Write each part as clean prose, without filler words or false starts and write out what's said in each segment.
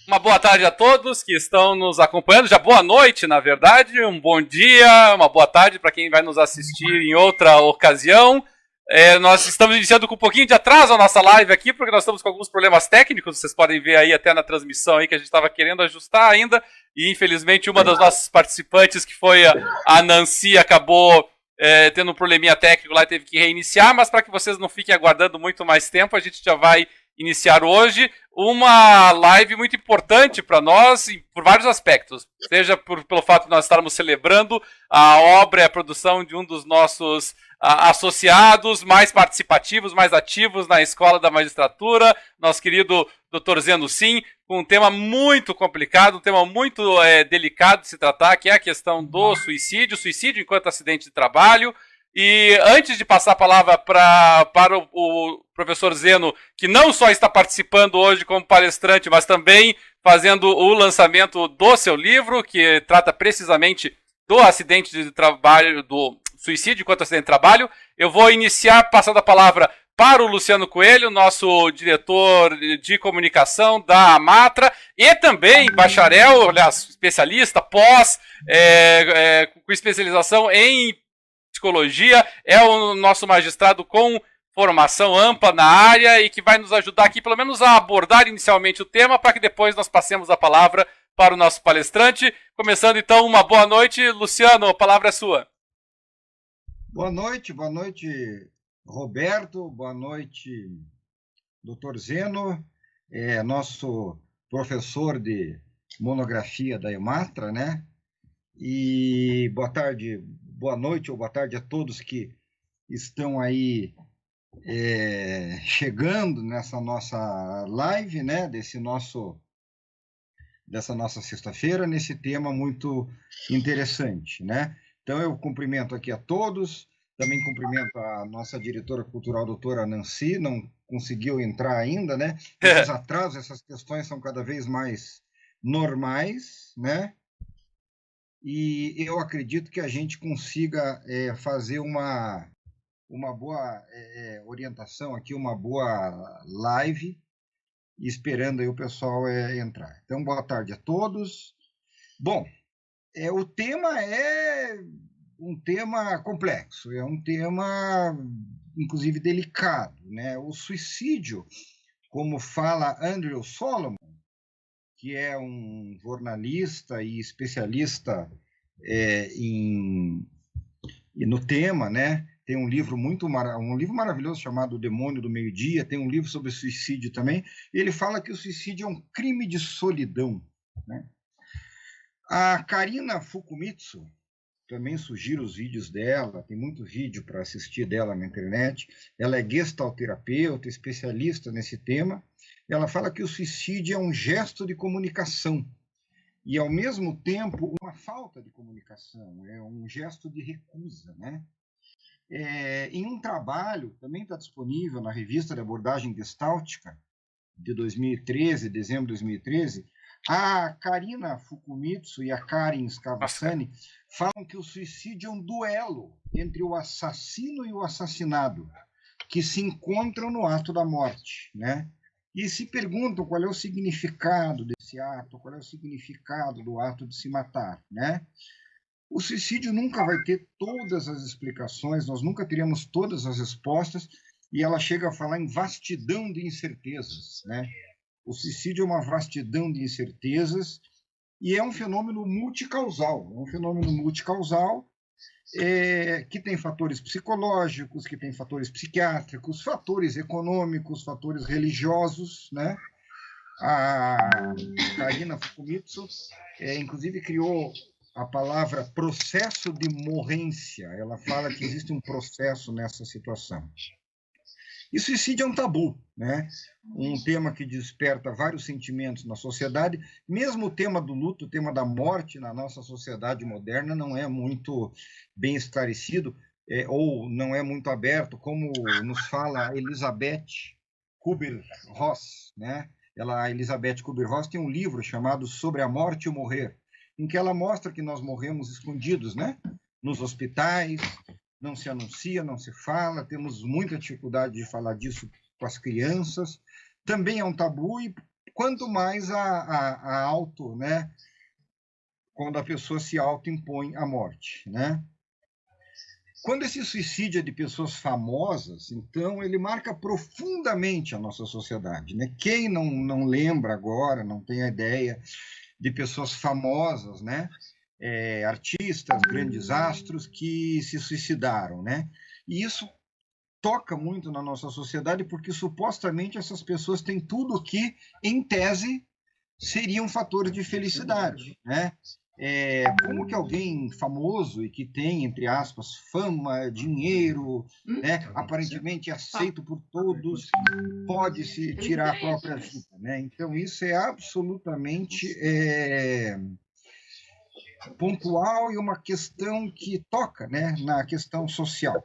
Uma boa tarde a todos que estão nos acompanhando. Já boa noite, na verdade. Um bom dia, uma boa tarde para quem vai nos assistir em outra ocasião. Nós estamos iniciando com um pouquinho de atraso a nossa live aqui, porque nós estamos com alguns problemas técnicos. Vocês podem ver aí até na transmissão aí que a gente estava querendo ajustar ainda. E infelizmente uma das nossas participantes, que foi a Nancy, acabou tendo um probleminha técnico lá e teve que reiniciar. Mas para que vocês não fiquem aguardando muito mais tempo, a gente já vai iniciar hoje uma live muito importante para nós por vários aspectos, seja pelo fato de nós estarmos celebrando a obra e a produção de um dos nossos associados mais participativos, mais ativos na Escola da Magistratura, nosso querido Dr. Zeno Sim, com um tema muito complicado, um tema muito delicado de se tratar, que é a questão do suicídio enquanto acidente de trabalho. E antes de passar a palavra para o professor Zeno, que não só está participando hoje como palestrante, mas também fazendo o lançamento do seu livro, que trata precisamente do acidente de trabalho, do suicídio enquanto acidente de trabalho, eu vou iniciar passando a palavra para o Luciano Coelho, nosso diretor de comunicação da Amatra, e também bacharel, aliás, especialista, com especialização em psicologia, é o nosso magistrado com formação ampla na área e que vai nos ajudar aqui, pelo menos, a abordar inicialmente o tema, para que depois nós passemos a palavra para o nosso palestrante. Começando, então, uma boa noite. Luciano, a palavra é sua. Boa noite, Roberto, boa noite, Dr. Zeno, nosso professor de monografia da Amatra, né? E boa tarde, boa noite ou boa tarde a todos que estão aí chegando nessa nossa live, né? Dessa nossa sexta-feira, nesse tema muito interessante, né? Então, eu cumprimento aqui a todos, também cumprimento a nossa diretora cultural, doutora Nancy, não conseguiu entrar ainda, né? Esses atrasos, essas questões são cada vez mais normais, né? E eu acredito que a gente consiga fazer uma boa orientação aqui, uma boa live, esperando aí o pessoal entrar. Então, boa tarde a todos. Bom, o tema é um tema complexo, é um tema, inclusive, delicado, né? O suicídio, como fala Andrew Solomon, que é um jornalista e especialista no tema, né? Tem um livro maravilhoso chamado O Demônio do Meio-Dia, tem um livro sobre suicídio também. Ele fala que o suicídio é um crime de solidão, né? A Karina Fukumitsu, também sugiro os vídeos dela, tem muito vídeo para assistir dela na internet. Ela é gestalterapeuta, especialista nesse tema. Ela fala que o suicídio é um gesto de comunicação e, ao mesmo tempo, uma falta de comunicação, é um gesto de recusa, né? Em um trabalho, também está disponível na Revista de Abordagem Gestáltica, de 2013, dezembro de 2013, a Karina Fukumitsu e a Karin Scavassani falam que o suicídio é um duelo entre o assassino e o assassinado, que se encontram no ato da morte, né? E se perguntam qual é o significado desse ato, qual é o significado do ato de se matar, né? O suicídio nunca vai ter todas as explicações, nós nunca teremos todas as respostas, e ela chega a falar em vastidão de incertezas, né? O suicídio é uma vastidão de incertezas e é um fenômeno multicausal. Que tem fatores psicológicos, que tem fatores psiquiátricos, fatores econômicos, fatores religiosos, né? A Karina Fukumitsu, inclusive, criou a palavra processo de morrência. Ela fala que existe um processo nessa situação. E suicídio é um tabu, né? Um tema que desperta vários sentimentos na sociedade. Mesmo o tema do luto, o tema da morte na nossa sociedade moderna não é muito bem esclarecido, ou não é muito aberto, como nos fala Elizabeth Kubler-Ross, né? A Elizabeth Kubler-Ross tem um livro chamado Sobre a Morte e o Morrer, em que ela mostra que nós morremos escondidos, né? Nos hospitais, não se anuncia, não se fala, temos muita dificuldade de falar disso com as crianças. Também é um tabu e quanto mais a auto, né? Quando a pessoa se autoimpõe a morte, né? Quando esse suicídio é de pessoas famosas, então ele marca profundamente a nossa sociedade, né? Quem não lembra agora, não tem a ideia de pessoas famosas, né? Artistas, grandes astros que se suicidaram, né? E isso toca muito na nossa sociedade porque supostamente essas pessoas têm tudo que, em tese, seriam fatores de felicidade, né? Como que alguém famoso e que tem, entre aspas, fama, dinheiro, né, aparentemente aceito por todos, pode se tirar a própria vida, né? Então isso é absolutamente pontual e uma questão que toca, né, na questão social.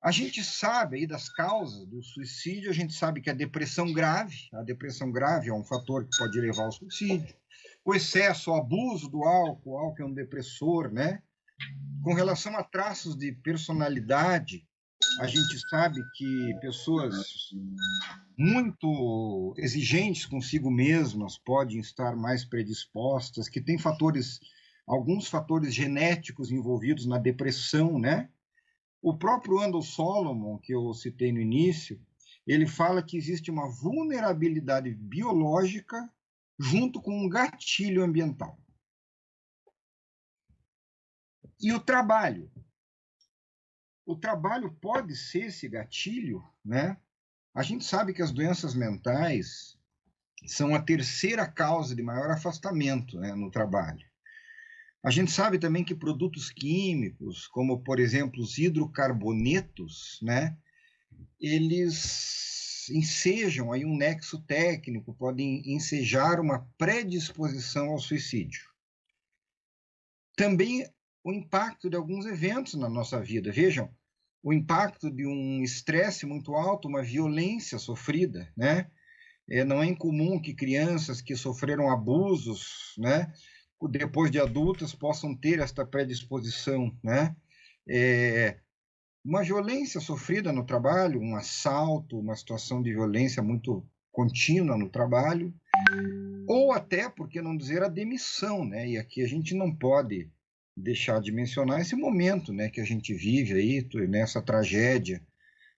A gente sabe aí das causas do suicídio, a gente sabe que a depressão grave é um fator que pode levar ao suicídio. O excesso, o abuso do álcool, o álcool é um depressor, né? Com relação a traços de personalidade, a gente sabe que pessoas muito exigentes consigo mesmas podem estar mais predispostas, que tem alguns fatores genéticos envolvidos na depressão, né? O próprio Andrew Solomon, que eu citei no início, ele fala que existe uma vulnerabilidade biológica junto com um gatilho ambiental. E o trabalho? O trabalho pode ser esse gatilho, né? A gente sabe que as doenças mentais são a terceira causa de maior afastamento, né, no trabalho. A gente sabe também que produtos químicos, como, por exemplo, os hidrocarbonetos, né, eles ensejam aí um nexo técnico, podem ensejar uma predisposição ao suicídio. Também o impacto de alguns eventos na nossa vida. Vejam, o impacto de um estresse muito alto, uma violência sofrida, né? Não é incomum que crianças que sofreram abusos, né, depois de adultas, possam ter esta predisposição, né? Uma violência sofrida no trabalho, um assalto, uma situação de violência muito contínua no trabalho, ou até, por que não dizer, a demissão, né? E aqui a gente não pode deixar de mencionar esse momento, né, que a gente vive aí, nessa tragédia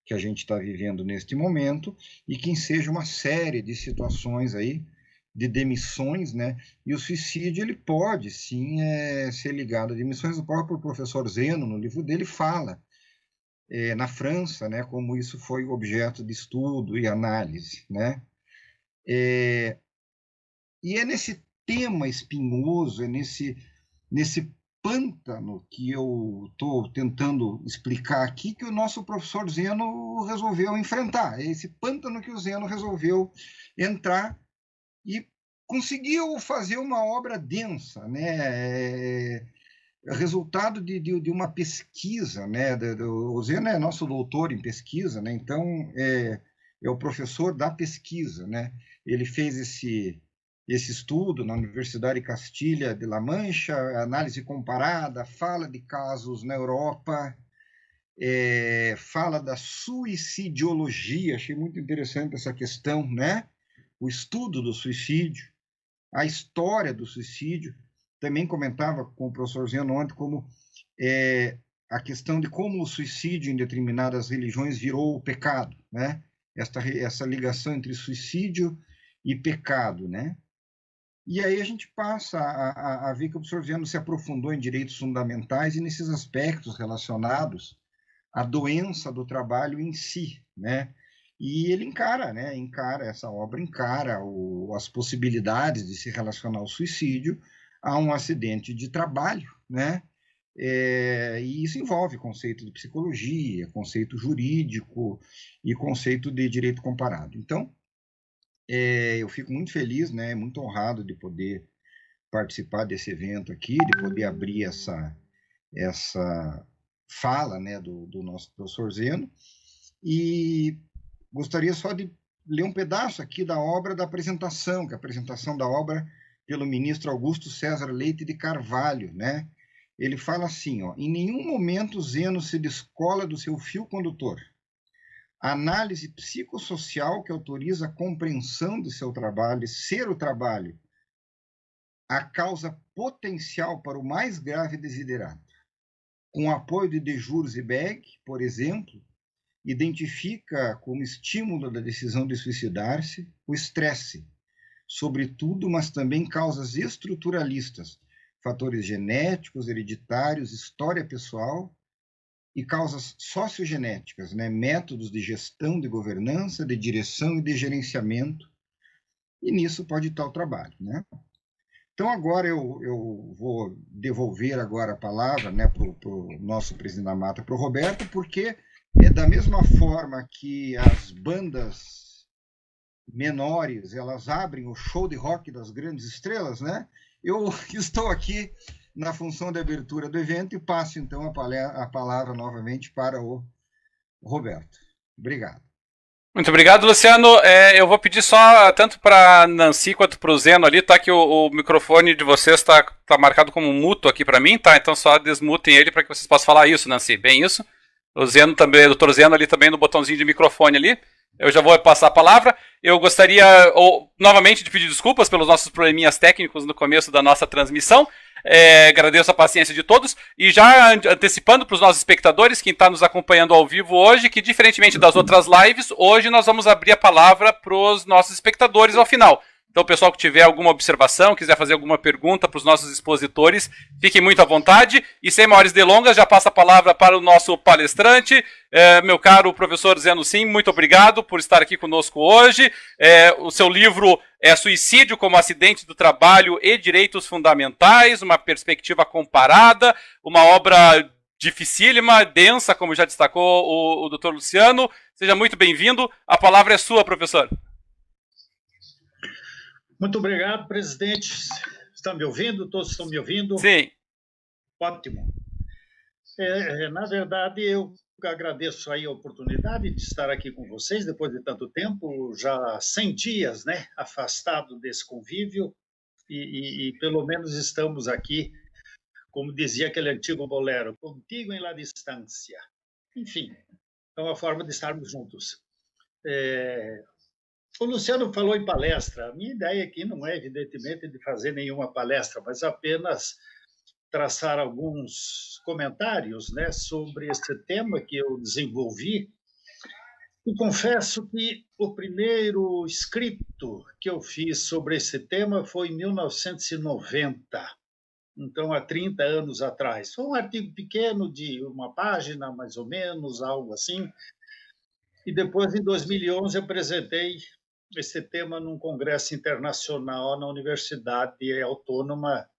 que a gente está vivendo neste momento, e que enseja uma série de situações aí de demissões, né? E o suicídio, ele pode, sim, ser ligado a demissões. O próprio professor Zeno, no livro dele, fala na França, né, como isso foi objeto de estudo e análise, né? E é nesse tema espinhoso, é nesse pântano que eu estou tentando explicar aqui, que o nosso professor Zeno resolveu enfrentar. É esse pântano que o Zeno resolveu entrar e conseguiu fazer uma obra densa, né? Resultado de uma pesquisa, né? O Zeno é nosso doutor em pesquisa, né? Então é o professor da pesquisa, né? Ele fez esse estudo na Universidade Castilha de La Mancha, análise comparada, fala de casos na Europa, fala da suicidiologia, achei muito interessante essa questão, né? O estudo do suicídio, a história do suicídio. Também comentava com o professor Zeno ontem como a questão de como o suicídio em determinadas religiões virou pecado, né? Essa ligação entre suicídio e pecado, né? E aí a gente passa a ver que o professor Zeno se aprofundou em direitos fundamentais e nesses aspectos relacionados à doença do trabalho em si, né? E ele encara essa obra, as possibilidades de se relacionar ao suicídio a um acidente de trabalho, né? E isso envolve conceito de psicologia, conceito jurídico e conceito de direito comparado. Então, eu fico muito feliz, né, muito honrado de poder participar desse evento aqui, de poder abrir essa fala, né, do nosso professor Zeno, e gostaria só de ler um pedaço aqui da obra da apresentação, que é a apresentação da obra pelo ministro Augusto César Leite de Carvalho, né? Ele fala assim, ó: em nenhum momento Zeno se descola do seu fio condutor. a análise psicossocial que autoriza a compreensão de seu trabalho, de ser o trabalho a causa potencial para o mais grave desiderato. Com o apoio de Dejuros e Beck, por exemplo, identifica como estímulo da decisão de suicidar-se o estresse, sobretudo, mas também causas estruturalistas, fatores genéticos, hereditários, história pessoal e causas sociogenéticas, né? Métodos de gestão, de governança, de direção e de gerenciamento. E nisso pode estar o trabalho, né? Então, agora eu vou devolver agora a palavra, né, para o nosso presidente da Mata, para o Roberto, porque da mesma forma que as bandas menores, elas abrem o show de rock das grandes estrelas, né? Eu estou aqui na função de abertura do evento e passo, então, a palavra novamente para o Roberto. Obrigado. Muito obrigado, Luciano. Eu vou pedir só, tanto para Nancy quanto para o Zeno ali, tá? Que o microfone de vocês tá marcado como muto aqui para mim, tá? Então só desmutem ele para que vocês possam falar isso, Nancy. Bem isso. O Zeno também, o Dr. Zeno ali também no botãozinho de microfone ali. Eu já vou passar a palavra. Eu gostaria, novamente, de pedir desculpas pelos nossos probleminhas técnicos no começo da nossa transmissão. Agradeço a paciência de todos e já antecipando para os nossos espectadores, quem está nos acompanhando ao vivo hoje, que diferentemente das outras lives, hoje nós vamos abrir a palavra para os nossos espectadores ao final. Então, o pessoal que tiver alguma observação, quiser fazer alguma pergunta para os nossos expositores, fiquem muito à vontade. E sem maiores delongas, já passo a palavra para o nosso palestrante, meu caro professor Zeno Sim, muito obrigado por estar aqui conosco hoje. O seu livro é Suicídio como Acidente do Trabalho e Direitos Fundamentais, uma perspectiva comparada, uma obra dificílima, densa, como já destacou o Dr. Luciano. Seja muito bem-vindo. A palavra é sua, professor. Muito obrigado, presidente. Está me ouvindo? Todos estão me ouvindo? Sim. Ótimo. Na verdade, eu agradeço aí a oportunidade de estar aqui com vocês depois de tanto tempo, já 100 dias, né, afastado desse convívio, e pelo menos estamos aqui, como dizia aquele antigo bolero, contigo em la distância. Enfim, é uma forma de estarmos juntos. O Luciano falou em palestra. A minha ideia aqui não é, evidentemente, de fazer nenhuma palestra, mas apenas traçar alguns comentários, né, sobre esse tema que eu desenvolvi. E confesso que o primeiro escrito que eu fiz sobre esse tema foi em 1990, então há 30 anos atrás. Foi um artigo pequeno de uma página, mais ou menos, algo assim. E depois, em 2011, apresentei esse tema num congresso internacional na Universidade Autônoma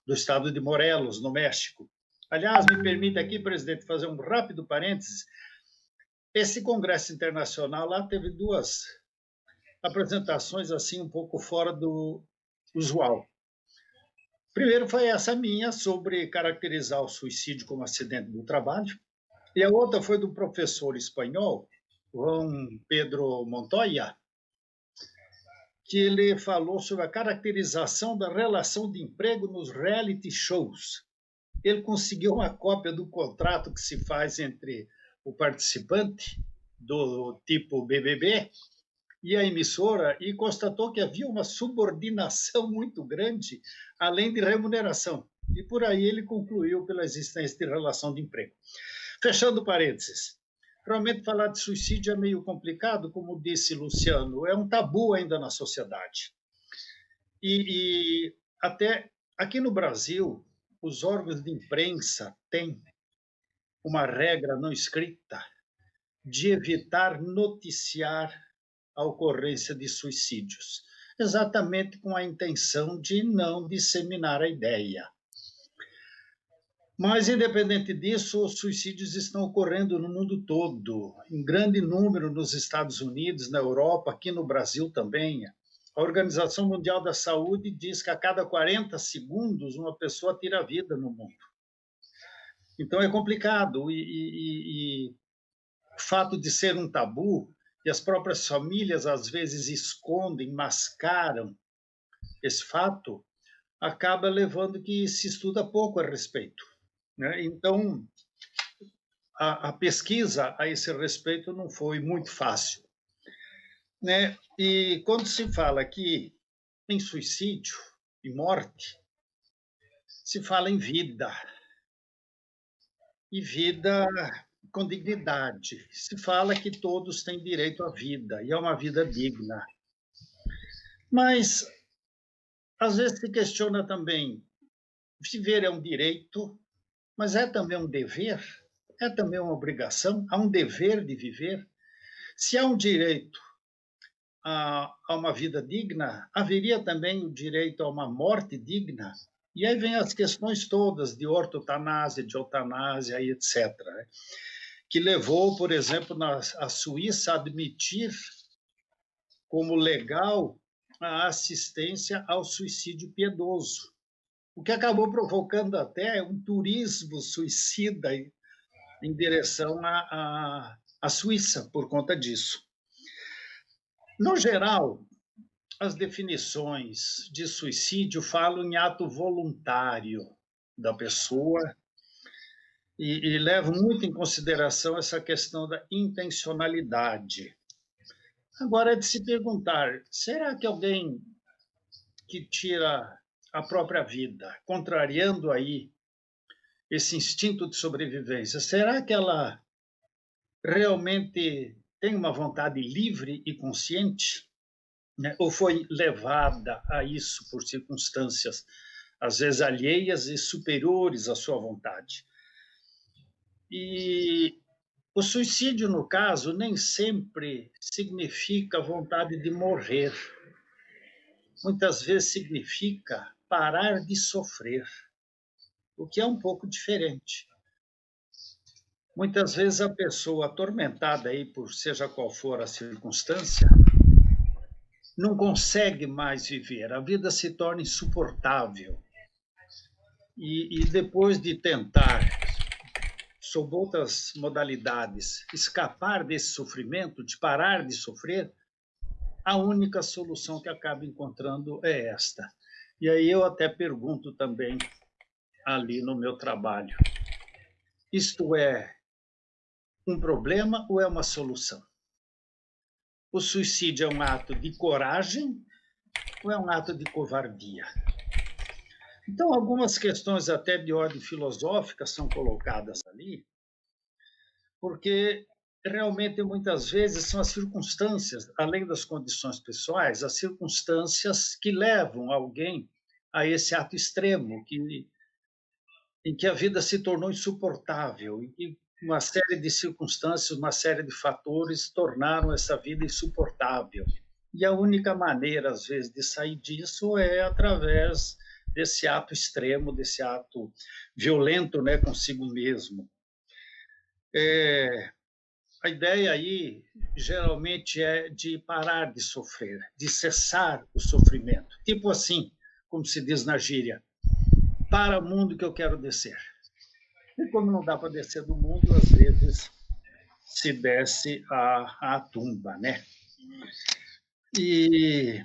do Estado de Morelos, no México. Aliás, me permita aqui, presidente, fazer um rápido parênteses. Esse congresso internacional lá teve duas apresentações assim um pouco fora do usual. Primeiro foi essa minha, sobre caracterizar o suicídio como acidente do trabalho, e a outra foi do professor espanhol, Juan Pedro Montoya, que ele falou sobre a caracterização da relação de emprego nos reality shows. Ele conseguiu uma cópia do contrato que se faz entre o participante do tipo BBB e a emissora e constatou que havia uma subordinação muito grande, além de remuneração. E por aí ele concluiu pela existência de relação de emprego. Fechando parênteses. Realmente falar de suicídio é meio complicado, como disse Luciano, é um tabu ainda na sociedade. E até aqui no Brasil, os órgãos de imprensa têm uma regra não escrita de evitar noticiar a ocorrência de suicídios, exatamente com a intenção de não disseminar a ideia. Mas, independente disso, os suicídios estão ocorrendo no mundo todo, em grande número nos Estados Unidos, na Europa, aqui no Brasil também. A Organização Mundial da Saúde diz que a cada 40 segundos uma pessoa tira a vida no mundo. Então é complicado e o fato de ser um tabu, e as próprias famílias às vezes escondem, mascaram esse fato, acaba levando que se estuda pouco a respeito. Então, a pesquisa a esse respeito não foi muito fácil, né? E quando se fala aqui em suicídio e morte, se fala em vida, e vida com dignidade. Se fala que todos têm direito à vida, e a uma vida digna. Mas, às vezes, se questiona também: viver é um direito, mas é também um dever? É também uma obrigação? Há um dever de viver? Se há um direito a uma vida digna, haveria também o direito a uma morte digna? E aí vem as questões todas de ortotanásia, de eutanásia e etc., né? Que levou, por exemplo, a Suíça a admitir como legal a assistência ao suicídio piedoso, o que acabou provocando até um turismo suicida em direção à Suíça por conta disso. No geral, as definições de suicídio falam em ato voluntário da pessoa e levam muito em consideração essa questão da intencionalidade. Agora é de se perguntar: será que alguém que tira a própria vida, contrariando aí esse instinto de sobrevivência, será que ela realmente tem uma vontade livre e consciente, né? Ou foi levada a isso por circunstâncias, às vezes alheias e superiores à sua vontade? E o suicídio, no caso, nem sempre significa vontade de morrer. Muitas vezes significa parar de sofrer, o que é um pouco diferente. Muitas vezes a pessoa atormentada aí por seja qual for a circunstância, não consegue mais viver, a vida se torna insuportável. E depois de tentar, sob outras modalidades, escapar desse sofrimento, de parar de sofrer, a única solução que acaba encontrando é esta. E aí eu até pergunto também ali no meu trabalho: isto é um problema ou é uma solução? O suicídio é um ato de coragem ou é um ato de covardia? Então, algumas questões até de ordem filosófica são colocadas ali, porque realmente muitas vezes são as circunstâncias, além das condições pessoais, as circunstâncias que levam alguém a esse ato extremo, em que a vida se tornou insuportável, em que uma série de circunstâncias, uma série de fatores tornaram essa vida insuportável. E a única maneira, às vezes, de sair disso é através desse ato extremo, desse ato violento, né, consigo mesmo. A ideia aí, geralmente, é de parar de sofrer, de cessar o sofrimento. Tipo assim, como se diz na gíria: para o mundo que eu quero descer. E como não dá para descer do mundo, às vezes se desce à tumba, né? E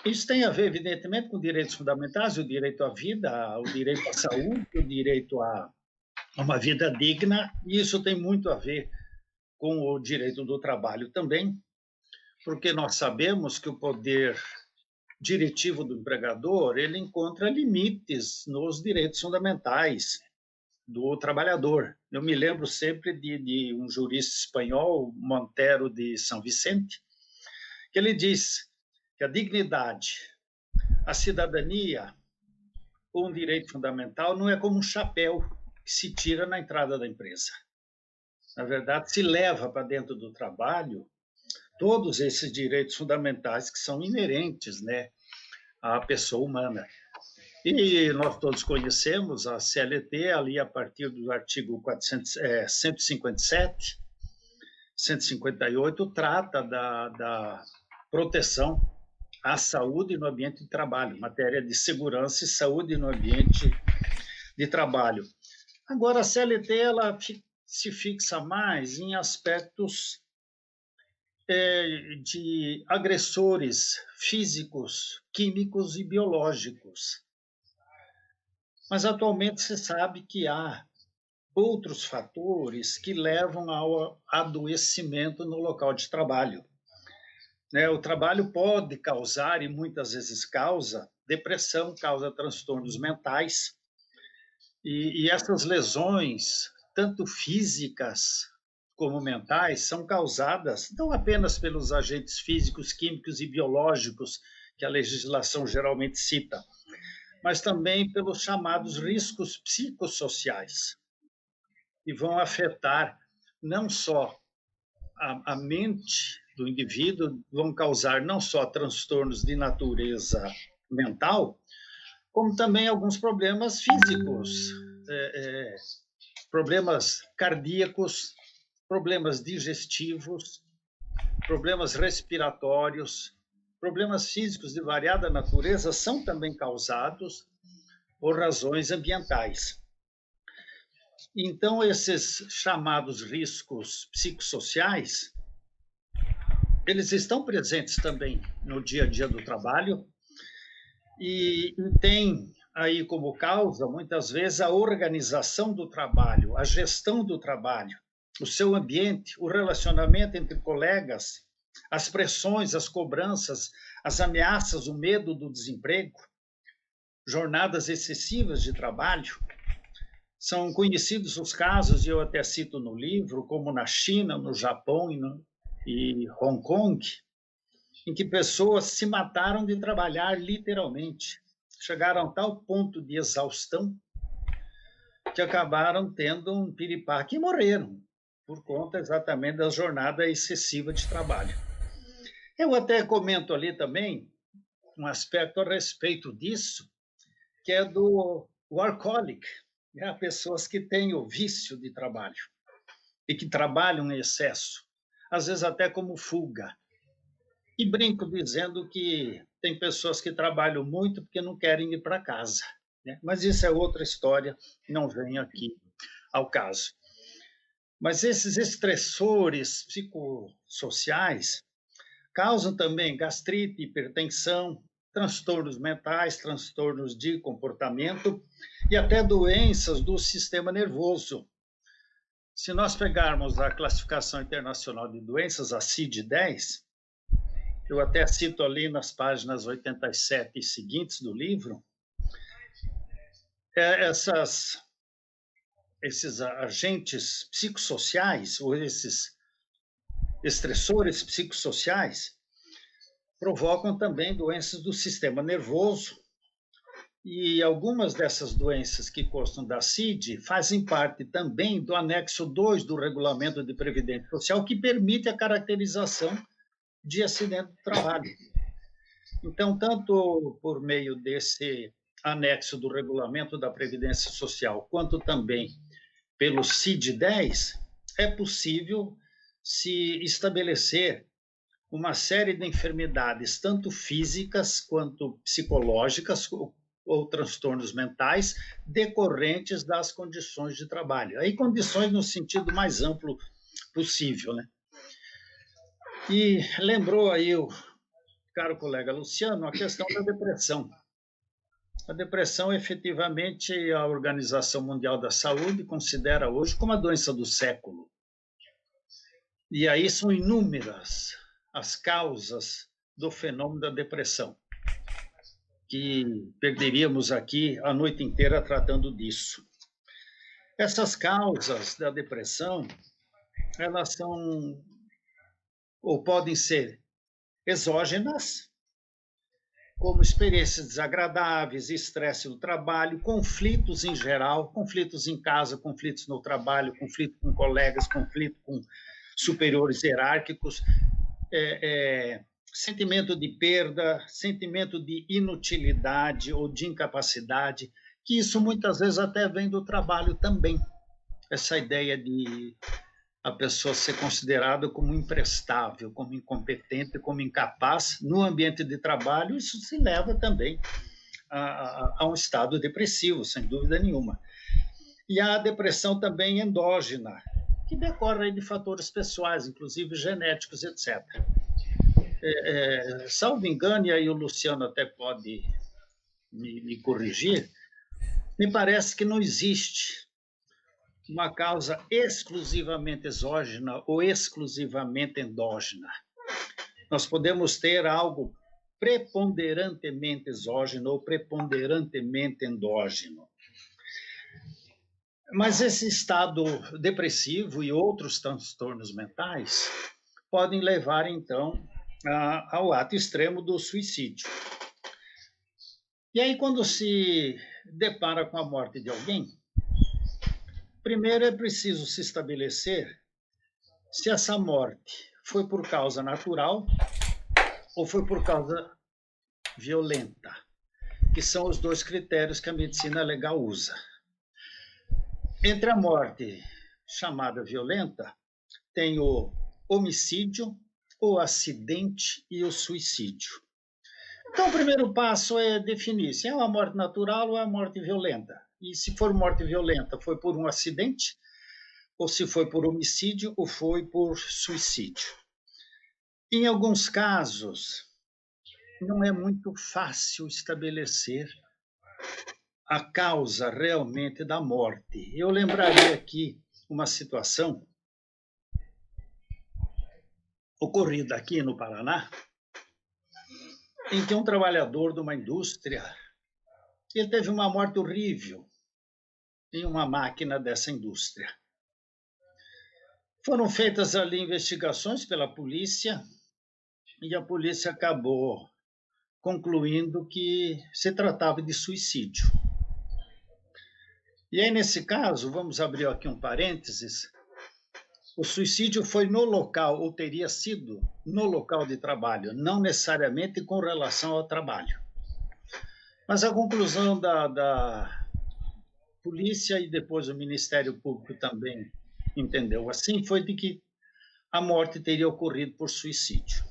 isso tem a ver, evidentemente, com direitos fundamentais, o direito à vida, o direito à saúde, o direito a uma vida digna, e isso tem muito a ver com o direito do trabalho também, porque nós sabemos que o poder diretivo do empregador, ele encontra limites nos direitos fundamentais do trabalhador. Eu me lembro sempre de um jurista espanhol, Montero de São Vicente, que ele diz que a dignidade, a cidadania, ou um direito fundamental, não é como um chapéu que se tira na entrada da empresa. Na verdade, se leva para dentro do trabalho todos esses direitos fundamentais que são inerentes, né, à pessoa humana. E nós todos conhecemos a CLT, ali a partir do artigo 157, 158, trata da proteção à saúde no ambiente de trabalho, matéria de segurança e saúde no ambiente de trabalho. Agora, a CLT ela se fixa mais em aspectos de agressores físicos, químicos e biológicos. Mas atualmente se sabe que há outros fatores que levam ao adoecimento no local de trabalho. Né? O trabalho pode causar, e muitas vezes causa, depressão, causa transtornos mentais, e essas lesões, tanto físicas como mentais, são causadas não apenas pelos agentes físicos, químicos e biológicos que a legislação geralmente cita, mas também pelos chamados riscos psicossociais, que vão afetar não só a mente do indivíduo, vão causar não só transtornos de natureza mental, como também alguns problemas físicos, problemas cardíacos, problemas digestivos, problemas respiratórios, problemas físicos de variada natureza são também causados por razões ambientais. Então, esses chamados riscos psicossociais, eles estão presentes também no dia a dia do trabalho e tem aí como causa, muitas vezes, a organização do trabalho, a gestão do trabalho, o seu ambiente, o relacionamento entre colegas, as pressões, as cobranças, as ameaças, o medo do desemprego, jornadas excessivas de trabalho. São conhecidos os casos, e eu até cito no livro, como na China, no Japão e Hong Kong, em que pessoas se mataram de trabalhar literalmente. Chegaram a tal ponto de exaustão que acabaram tendo um piripaque e morreram por conta exatamente da jornada excessiva de trabalho. Eu até comento ali também um aspecto a respeito disso, que é do workaholic, né? Pessoas que têm o vício de trabalho e que trabalham em excesso, às vezes até como fuga. E brinco dizendo que tem pessoas que trabalham muito porque não querem ir para casa, né? Mas isso é outra história, não vem aqui ao caso. Mas esses estressores psicossociais causam também gastrite, hipertensão, transtornos mentais, transtornos de comportamento e até doenças do sistema nervoso. Se nós pegarmos a classificação internacional de doenças, a CID-10, eu até cito ali nas páginas 87 e seguintes do livro, esses agentes psicossociais, ou esses estressores psicossociais, provocam também doenças do sistema nervoso, e algumas dessas doenças que constam da CID fazem parte também do anexo 2 do Regulamento de Previdência Social, que permite a caracterização de acidente do trabalho. Então, tanto por meio desse anexo do Regulamento da Previdência Social, quanto também pelo CID-10, é possível se estabelecer uma série de enfermidades, tanto físicas quanto psicológicas, ou transtornos mentais, decorrentes das condições de trabalho. Aí, condições no sentido mais amplo possível, né? E lembrou aí o caro colega Luciano a questão da depressão. A depressão, efetivamente, a Organização Mundial da Saúde considera hoje como a doença do século. E aí são inúmeras as causas do fenômeno da depressão, que perderíamos aqui a noite inteira tratando disso. Essas causas da depressão, elas são ou podem ser exógenas, como experiências desagradáveis, estresse no trabalho, conflitos em geral, conflitos em casa, conflitos no trabalho, conflito com colegas, conflito com superiores hierárquicos, sentimento de perda, sentimento de inutilidade ou de incapacidade, que isso muitas vezes até vem do trabalho também. Essa ideia de a pessoa ser considerada como imprestável, como incompetente, como incapaz no ambiente de trabalho, isso se leva também a um estado depressivo, sem dúvida nenhuma. E a depressão também endógena, que decorre de fatores pessoais, inclusive genéticos, etc. Salvo engano, e aí o Luciano até pode me corrigir, me parece que não existe uma causa exclusivamente exógena ou exclusivamente endógena. Nós podemos ter algo preponderantemente exógeno ou preponderantemente endógeno. Mas esse estado depressivo e outros transtornos mentais podem levar, então, ao ato extremo do suicídio. E aí, quando se depara com a morte de alguém, primeiro é preciso se estabelecer se essa morte foi por causa natural ou foi por causa violenta, que são os dois critérios que a medicina legal usa. Entre a morte chamada violenta, tem o homicídio, o acidente e o suicídio. Então, o primeiro passo é definir se é uma morte natural ou é uma morte violenta. E se for morte violenta, foi por um acidente, ou se foi por homicídio, ou foi por suicídio. Em alguns casos, não é muito fácil estabelecer a causa realmente da morte. Eu lembraria aqui uma situação ocorrida aqui no Paraná, em que um trabalhador de uma indústria, ele teve uma morte horrível em uma máquina dessa indústria. Foram feitas ali investigações pela polícia e a polícia acabou concluindo que se tratava de suicídio. E aí, nesse caso, vamos abrir aqui um parênteses, o suicídio foi no local, ou teria sido no local de trabalho, não necessariamente com relação ao trabalho. Mas a conclusão da polícia e depois o Ministério Público também entendeu assim, foi de que a morte teria ocorrido por suicídio.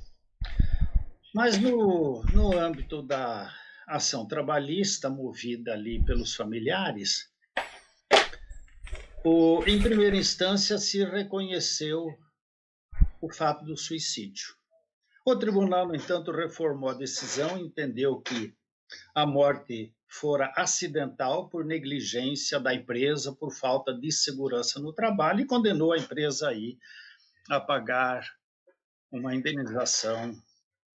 Mas no âmbito da ação trabalhista movida ali pelos familiares, em primeira instância se reconheceu o fato do suicídio. O tribunal, no entanto, reformou a decisão e entendeu que a morte fora acidental por negligência da empresa, por falta de segurança no trabalho, e condenou a empresa aí a pagar uma indenização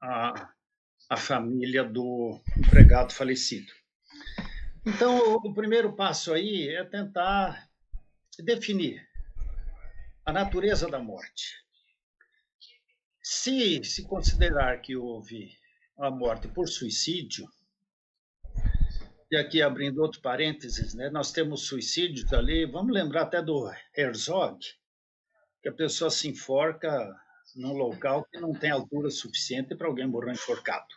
à família do empregado falecido. Então, o primeiro passo aí é tentar definir a natureza da morte. Se considerar que houve a morte por suicídio, e aqui abrindo outro parênteses, né, nós temos suicídios ali, vamos lembrar até do Herzog, que a pessoa se enforca num local que não tem altura suficiente para alguém morrer enforcado.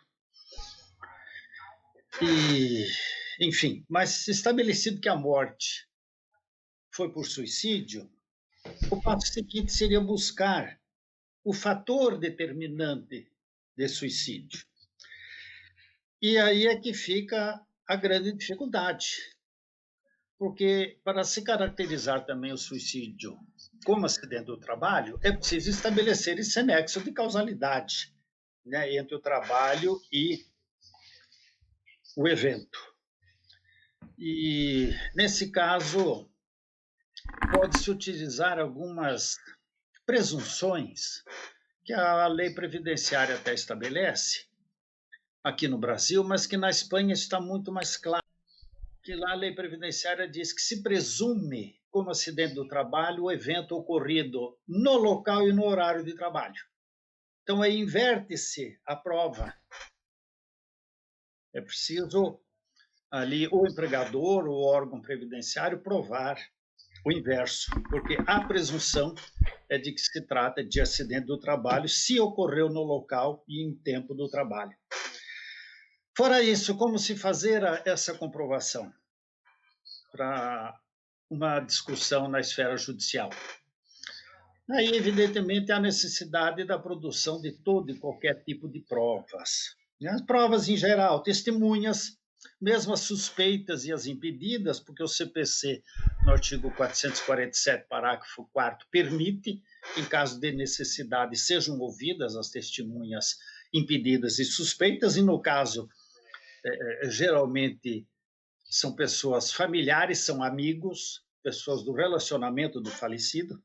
E, enfim, mas estabelecido que a morte foi por suicídio, o passo seguinte seria buscar o fator determinante de suicídio. E aí é que fica a grande dificuldade, porque para se caracterizar também o suicídio como acidente do trabalho, é preciso estabelecer esse nexo de causalidade, né, entre o trabalho e o evento. E, nesse caso, pode-se utilizar algumas presunções que a lei previdenciária até estabelece aqui no Brasil, mas que na Espanha está muito mais claro, que lá a lei previdenciária diz que se presume como acidente do trabalho o evento ocorrido no local e no horário de trabalho. Então, aí inverte-se a prova. É preciso ali o empregador, o órgão previdenciário provar o inverso, porque a presunção é de que se trata de acidente do trabalho se ocorreu no local e em tempo do trabalho. Fora isso, como se fazer essa comprovação para uma discussão na esfera judicial? Aí, evidentemente, há necessidade da produção de todo e qualquer tipo de provas. As provas em geral, testemunhas, mesmo as suspeitas e as impedidas, porque o CPC, no artigo 447, parágrafo 4º, permite, em caso de necessidade, sejam ouvidas as testemunhas impedidas e suspeitas, e no caso, geralmente, são pessoas familiares, são amigos, pessoas do relacionamento do falecido.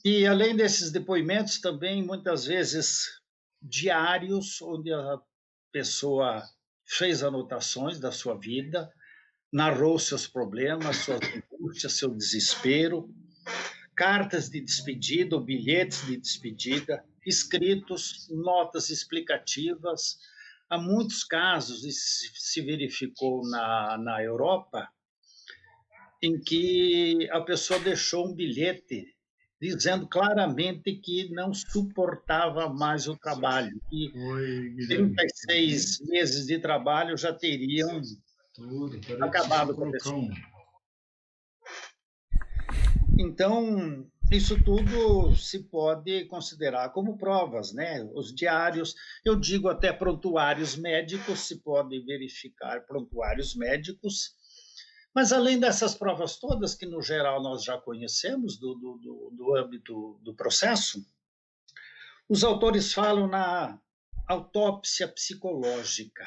E, além desses depoimentos, também, muitas vezes, diários, onde a pessoa fez anotações da sua vida, narrou seus problemas, suas angústias, seu desespero, cartas de despedida ou bilhetes de despedida, escritos, notas explicativas. Há muitos casos, isso se verificou na Europa, em que a pessoa deixou um bilhete dizendo claramente que não suportava mais o trabalho, que 36 meses de trabalho já teriam acabado com a pessoa. Então, isso tudo se pode considerar como provas, né? Os diários, eu digo até prontuários médicos, se pode verificar prontuários médicos, mas além dessas provas todas, que no geral nós já conhecemos do âmbito do processo, os autores falam na autópsia psicológica.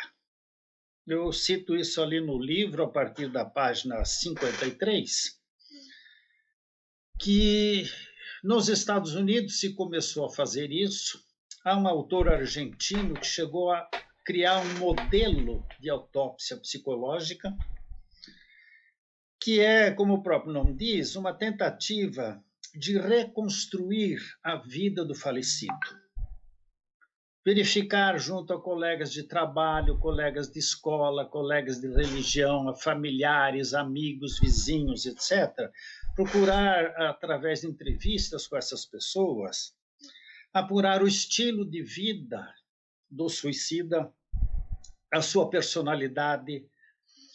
Eu cito isso ali no livro, a partir da página 53, que nos Estados Unidos se começou a fazer isso. Há um autor argentino que chegou a criar um modelo de autópsia psicológica, que é, como o próprio nome diz, uma tentativa de reconstruir a vida do falecido. Verificar junto a colegas de trabalho, colegas de escola, colegas de religião, familiares, amigos, vizinhos, etc., procurar, através de entrevistas com essas pessoas, apurar o estilo de vida do suicida, a sua personalidade,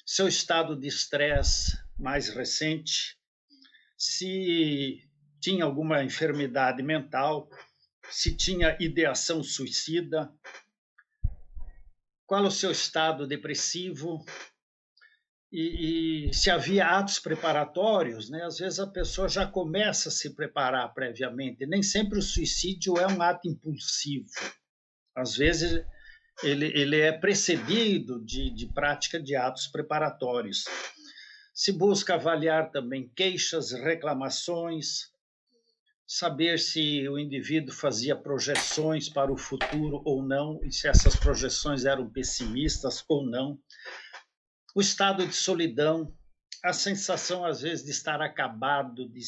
seu estado de estresse mais recente, se tinha alguma enfermidade mental, se tinha ideação suicida, qual o seu estado depressivo, e se havia atos preparatórios, né? Às vezes a pessoa já começa a se preparar previamente. Nem sempre o suicídio é um ato impulsivo. Às vezes ele é precedido de prática de atos preparatórios. Se busca avaliar também queixas, reclamações, saber se o indivíduo fazia projeções para o futuro ou não, e se essas projeções eram pessimistas ou não. O estado de solidão, a sensação, às vezes, de estar acabado, de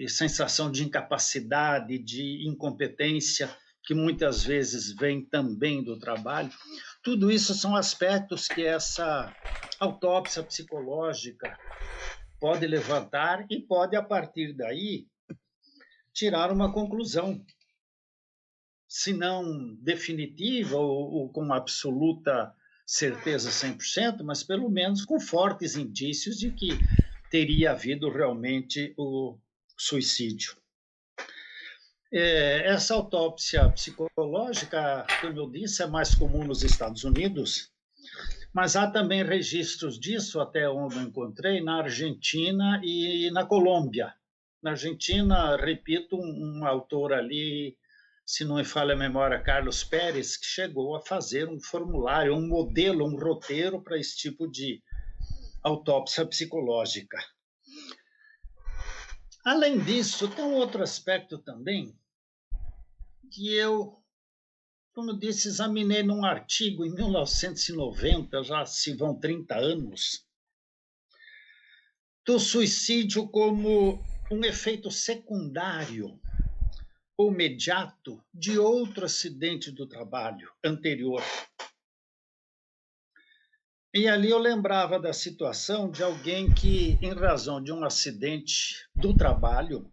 sensação de incapacidade, de incompetência, que muitas vezes vem também do trabalho. Tudo isso são aspectos que essa autópsia psicológica pode levantar e pode, a partir daí, tirar uma conclusão, se não definitiva ou com absoluta certeza 100%, mas pelo menos com fortes indícios de que teria havido realmente o suicídio. Essa autópsia psicológica, como eu disse, é mais comum nos Estados Unidos, mas há também registros disso, até onde eu encontrei, na Argentina e na Colômbia. Na Argentina, repito, um autor ali, se não me falha a memória, Carlos Pérez, que chegou a fazer um formulário, um modelo, um roteiro para esse tipo de autópsia psicológica. Além disso, tem um outro aspecto também que eu, como eu disse, examinei num artigo em 1990, já se vão 30 anos, do suicídio como um efeito secundário ou imediato de outro acidente do trabalho anterior. E ali eu lembrava da situação de alguém que, em razão de um acidente do trabalho,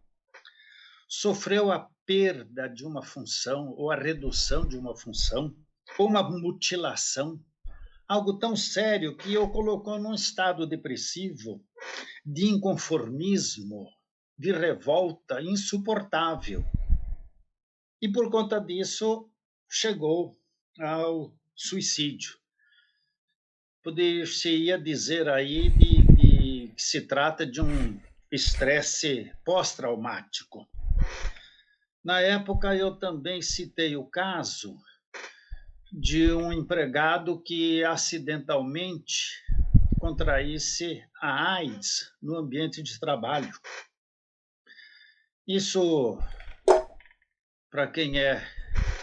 sofreu a perda de uma função ou a redução de uma função, ou uma mutilação, algo tão sério que o colocou num estado depressivo, de inconformismo, de revolta insuportável. E por conta disso chegou ao suicídio. Poderia dizer aí que se trata de um estresse pós-traumático. Na época, eu também citei o caso de um empregado que acidentalmente contraísse a AIDS no ambiente de trabalho. Isso, para quem é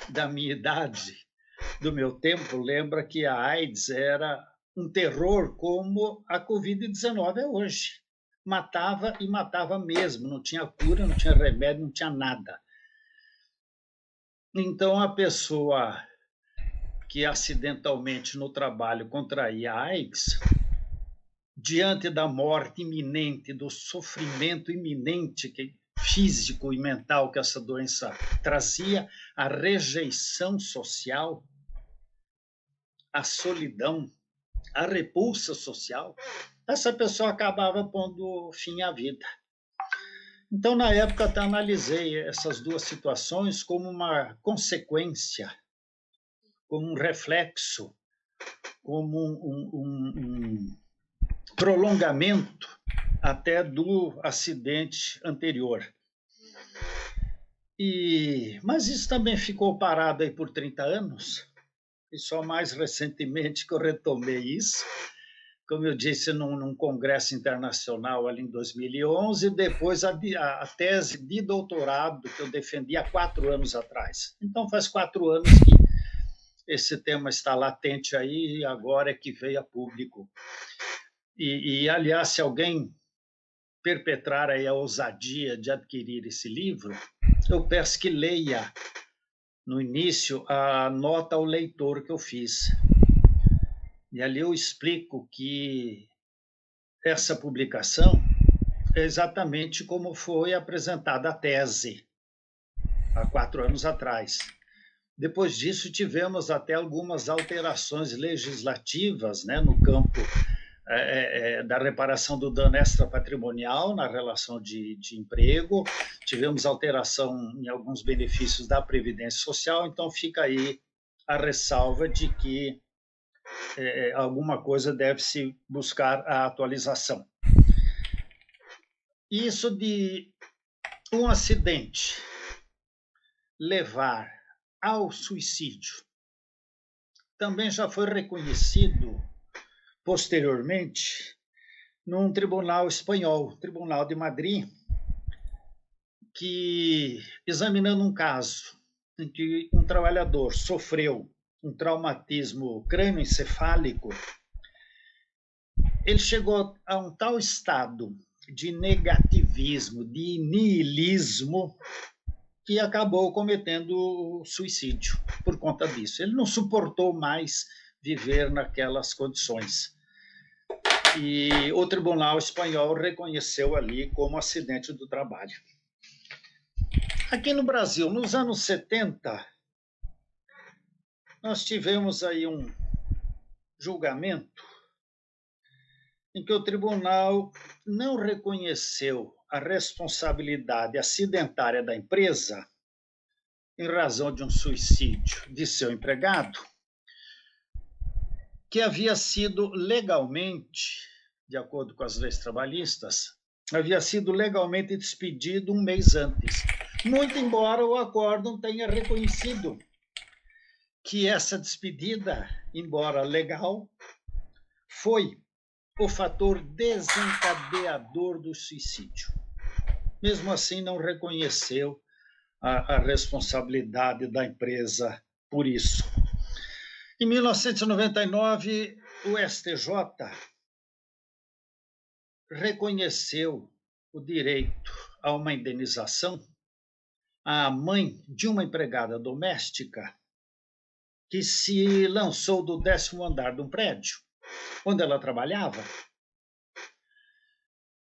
da minha idade, do meu tempo, lembra que a AIDS era um terror como a Covid-19 é hoje. Matava e matava mesmo, não tinha cura, não tinha remédio, não tinha nada. Então, a pessoa que acidentalmente no trabalho contraía a AIDS, diante da morte iminente, do sofrimento iminente físico e mental que essa doença trazia, a rejeição social, a solidão, a repulsa social, essa pessoa acabava pondo fim à vida. Então, na época, até analisei essas duas situações como uma consequência, como um reflexo, como um prolongamento até do acidente anterior. Mas isso também ficou parado aí por 30 anos, e só mais recentemente que eu retomei isso, como eu disse, num congresso internacional ali em 2011, depois a tese de doutorado que eu defendi há 4 anos atrás. Então, faz 4 anos que esse tema está latente aí, e agora é que veio a público. Aliás, se alguém perpetrar aí a ousadia de adquirir esse livro, eu peço que leia no início a nota ao leitor que eu fiz. E ali eu explico que essa publicação é exatamente como foi apresentada a tese há 4 anos atrás. Depois disso, tivemos até algumas alterações legislativas, né, no campo da reparação do dano extrapatrimonial na relação de emprego, tivemos alteração em alguns benefícios da Previdência Social, então fica aí a ressalva de que alguma coisa deve-se buscar a atualização. Isso de um acidente levar ao suicídio também já foi reconhecido posteriormente num tribunal espanhol, Tribunal de Madrid, que, examinando um caso em que um trabalhador sofreu um traumatismo crânioencefálico, ele chegou a um tal estado de negativismo, de niilismo, que acabou cometendo suicídio por conta disso. Ele não suportou mais viver naquelas condições. E o Tribunal Espanhol reconheceu ali como acidente do trabalho. Aqui no Brasil, nos anos 70, nós tivemos aí um julgamento em que o tribunal não reconheceu a responsabilidade acidentária da empresa em razão de um suicídio de seu empregado, que havia sido legalmente, de acordo com as leis trabalhistas, havia sido legalmente despedido um mês antes. Muito embora o acórdão tenha reconhecido que essa despedida, embora legal, foi o fator desencadeador do suicídio. Mesmo assim, não reconheceu a responsabilidade da empresa por isso. Em 1999, o STJ reconheceu o direito a uma indenização à mãe de uma empregada doméstica que se lançou do 10º andar de um prédio onde ela trabalhava,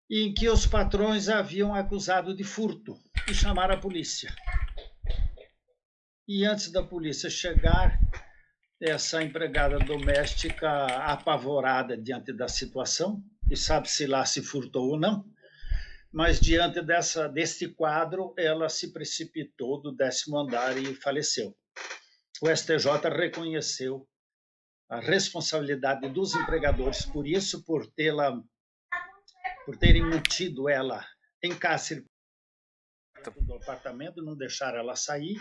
e em que os patrões a haviam acusado de furto e chamaram a polícia. E antes da polícia chegar, essa empregada doméstica, apavorada diante da situação, e sabe-se lá se furtou ou não, mas diante deste quadro, ela se precipitou do 10º andar e faleceu. O STJ reconheceu a responsabilidade dos empregadores por isso, por terem mantido ela em cárcere do apartamento, não deixar ela sair,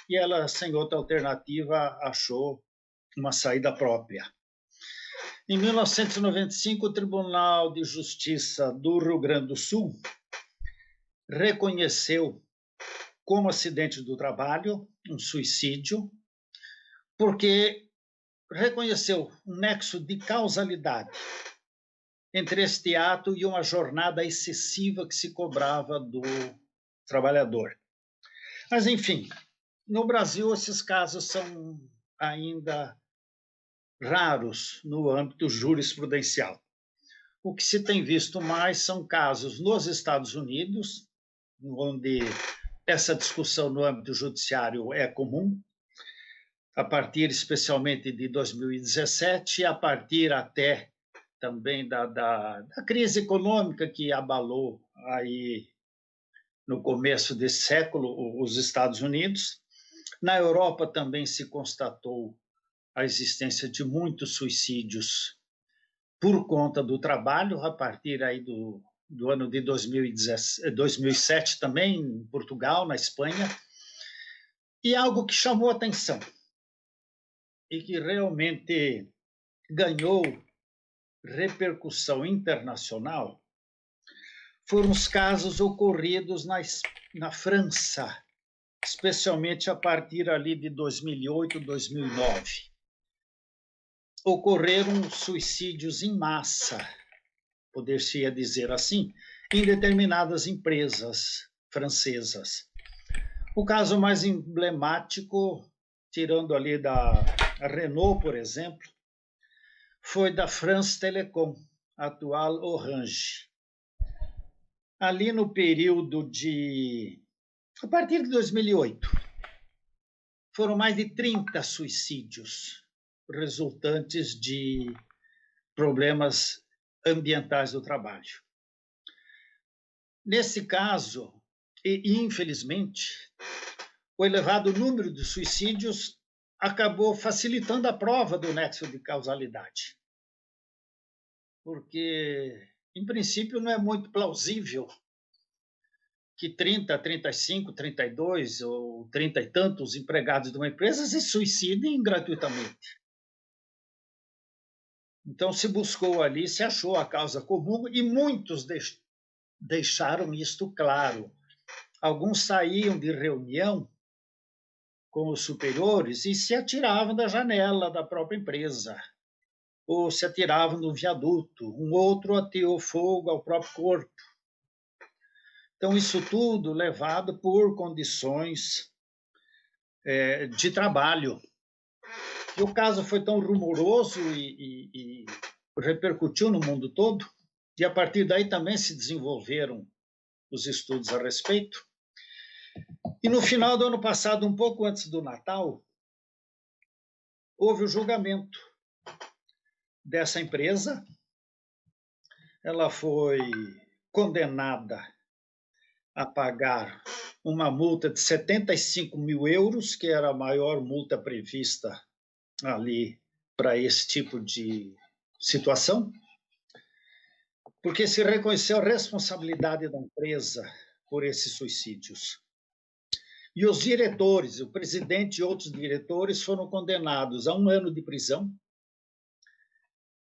e ela, sem outra alternativa, achou uma saída própria. Em 1995, o Tribunal de Justiça do Rio Grande do Sul reconheceu como acidente do trabalho um suicídio, porque reconheceu um nexo de causalidade entre este ato e uma jornada excessiva que se cobrava do trabalhador. Mas, enfim, no Brasil, esses casos são ainda raros no âmbito jurisprudencial. O que se tem visto mais são casos nos Estados Unidos, onde essa discussão no âmbito judiciário é comum, a partir especialmente de 2017, a partir até também da crise econômica que abalou aí no começo desse século os Estados Unidos. Na Europa também se constatou a existência de muitos suicídios por conta do trabalho, a partir aí do ano de 2007 também, em Portugal, na Espanha. E algo que chamou atenção e que realmente ganhou repercussão internacional foram os casos ocorridos na França, especialmente a partir ali de 2008, 2009. Ocorreram suicídios em massa, poder-se dizer assim, em determinadas empresas francesas. O caso mais emblemático, tirando ali da Renault, por exemplo, foi da France Telecom, atual Orange. Ali no período a partir de 2008, foram mais de 30 suicídios resultantes de problemas ambientais do trabalho. Nesse caso, e infelizmente, o elevado número de suicídios acabou facilitando a prova do nexo de causalidade. Porque, em princípio, não é muito plausível que 30, 35, 32 ou 30 e tantos empregados de uma empresa se suicidem gratuitamente. Então, se buscou ali, se achou a causa comum e muitos deixaram isto claro. Alguns saíam de reunião com os superiores e se atiravam da janela da própria empresa, ou se atiravam no viaduto. Um outro ateou fogo ao próprio corpo. Então, isso tudo levado por condições de trabalho. E o caso foi tão rumoroso e repercutiu no mundo todo, e a partir daí também se desenvolveram os estudos a respeito. E no final do ano passado, um pouco antes do Natal, houve o julgamento dessa empresa. Ela foi condenada a pagar uma multa de 75 mil euros, que era a maior multa prevista ali para esse tipo de situação, porque se reconheceu a responsabilidade da empresa por esses suicídios. E os diretores, o presidente e outros diretores foram condenados a 1 ano de prisão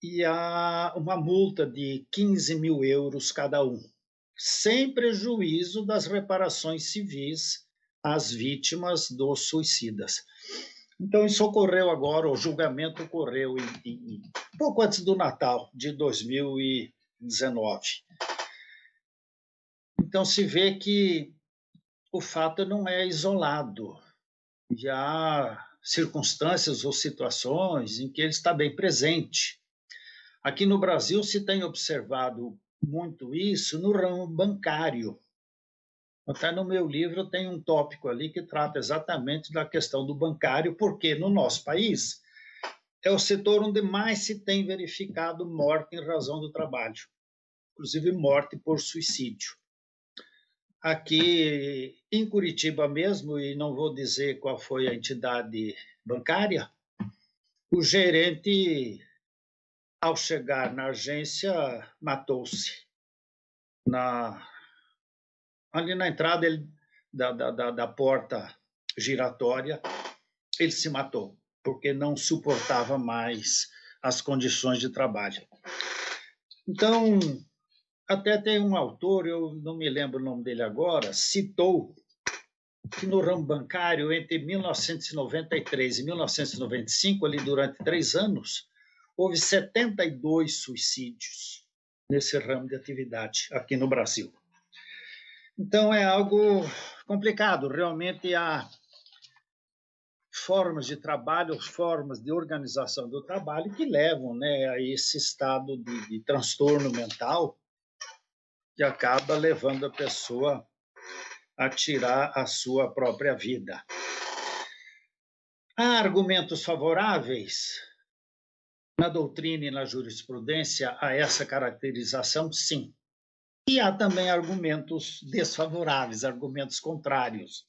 e a uma multa de 15 mil euros cada um, sem prejuízo das reparações civis às vítimas dos suicidas. Então, isso ocorreu agora, o julgamento ocorreu pouco antes do Natal de 2019. Então, se vê que o fato não é isolado. Já há circunstâncias ou situações em que ele está bem presente. Aqui no Brasil se tem observado muito isso no ramo bancário. Até no meu livro tem um tópico ali que trata exatamente da questão do bancário, porque no nosso país é o setor onde mais se tem verificado morte em razão do trabalho, inclusive morte por suicídio. Aqui em Curitiba mesmo, e não vou dizer qual foi a entidade bancária, o gerente, ao chegar na agência, matou-se. Ali na entrada da porta giratória, ele se matou, porque não suportava mais as condições de trabalho. Então, até tem um autor, eu não me lembro o nome dele agora, citou que no ramo bancário, entre 1993 e 1995, ali durante 3 anos, houve 72 suicídios nesse ramo de atividade aqui no Brasil. Então, é algo complicado. Realmente, há formas de trabalho, formas de organização do trabalho que levam, né, a esse estado de transtorno mental que acaba levando a pessoa a tirar a sua própria vida. Há argumentos favoráveis na doutrina e na jurisprudência a essa caracterização? Sim. E há também argumentos desfavoráveis, argumentos contrários.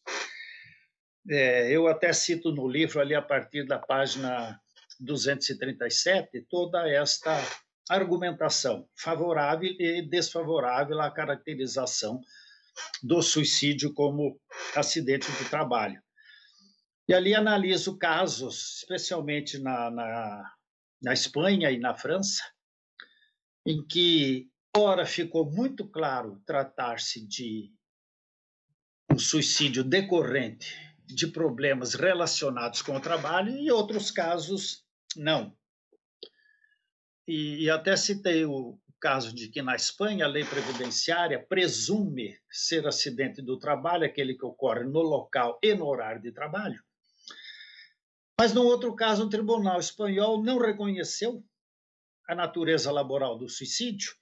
Eu até cito no livro, ali a partir da página 237, toda esta argumentação favorável e desfavorável à caracterização do suicídio como acidente de trabalho. E ali analiso casos, especialmente na Espanha e na França, em que, ora, ficou muito claro tratar-se de um suicídio decorrente de problemas relacionados com o trabalho, e outros casos, não. E até citei o caso de que, na Espanha, a lei previdenciária presume ser acidente do trabalho, aquele que ocorre no local e no horário de trabalho. Mas, no outro caso, o tribunal espanhol não reconheceu a natureza laboral do suicídio,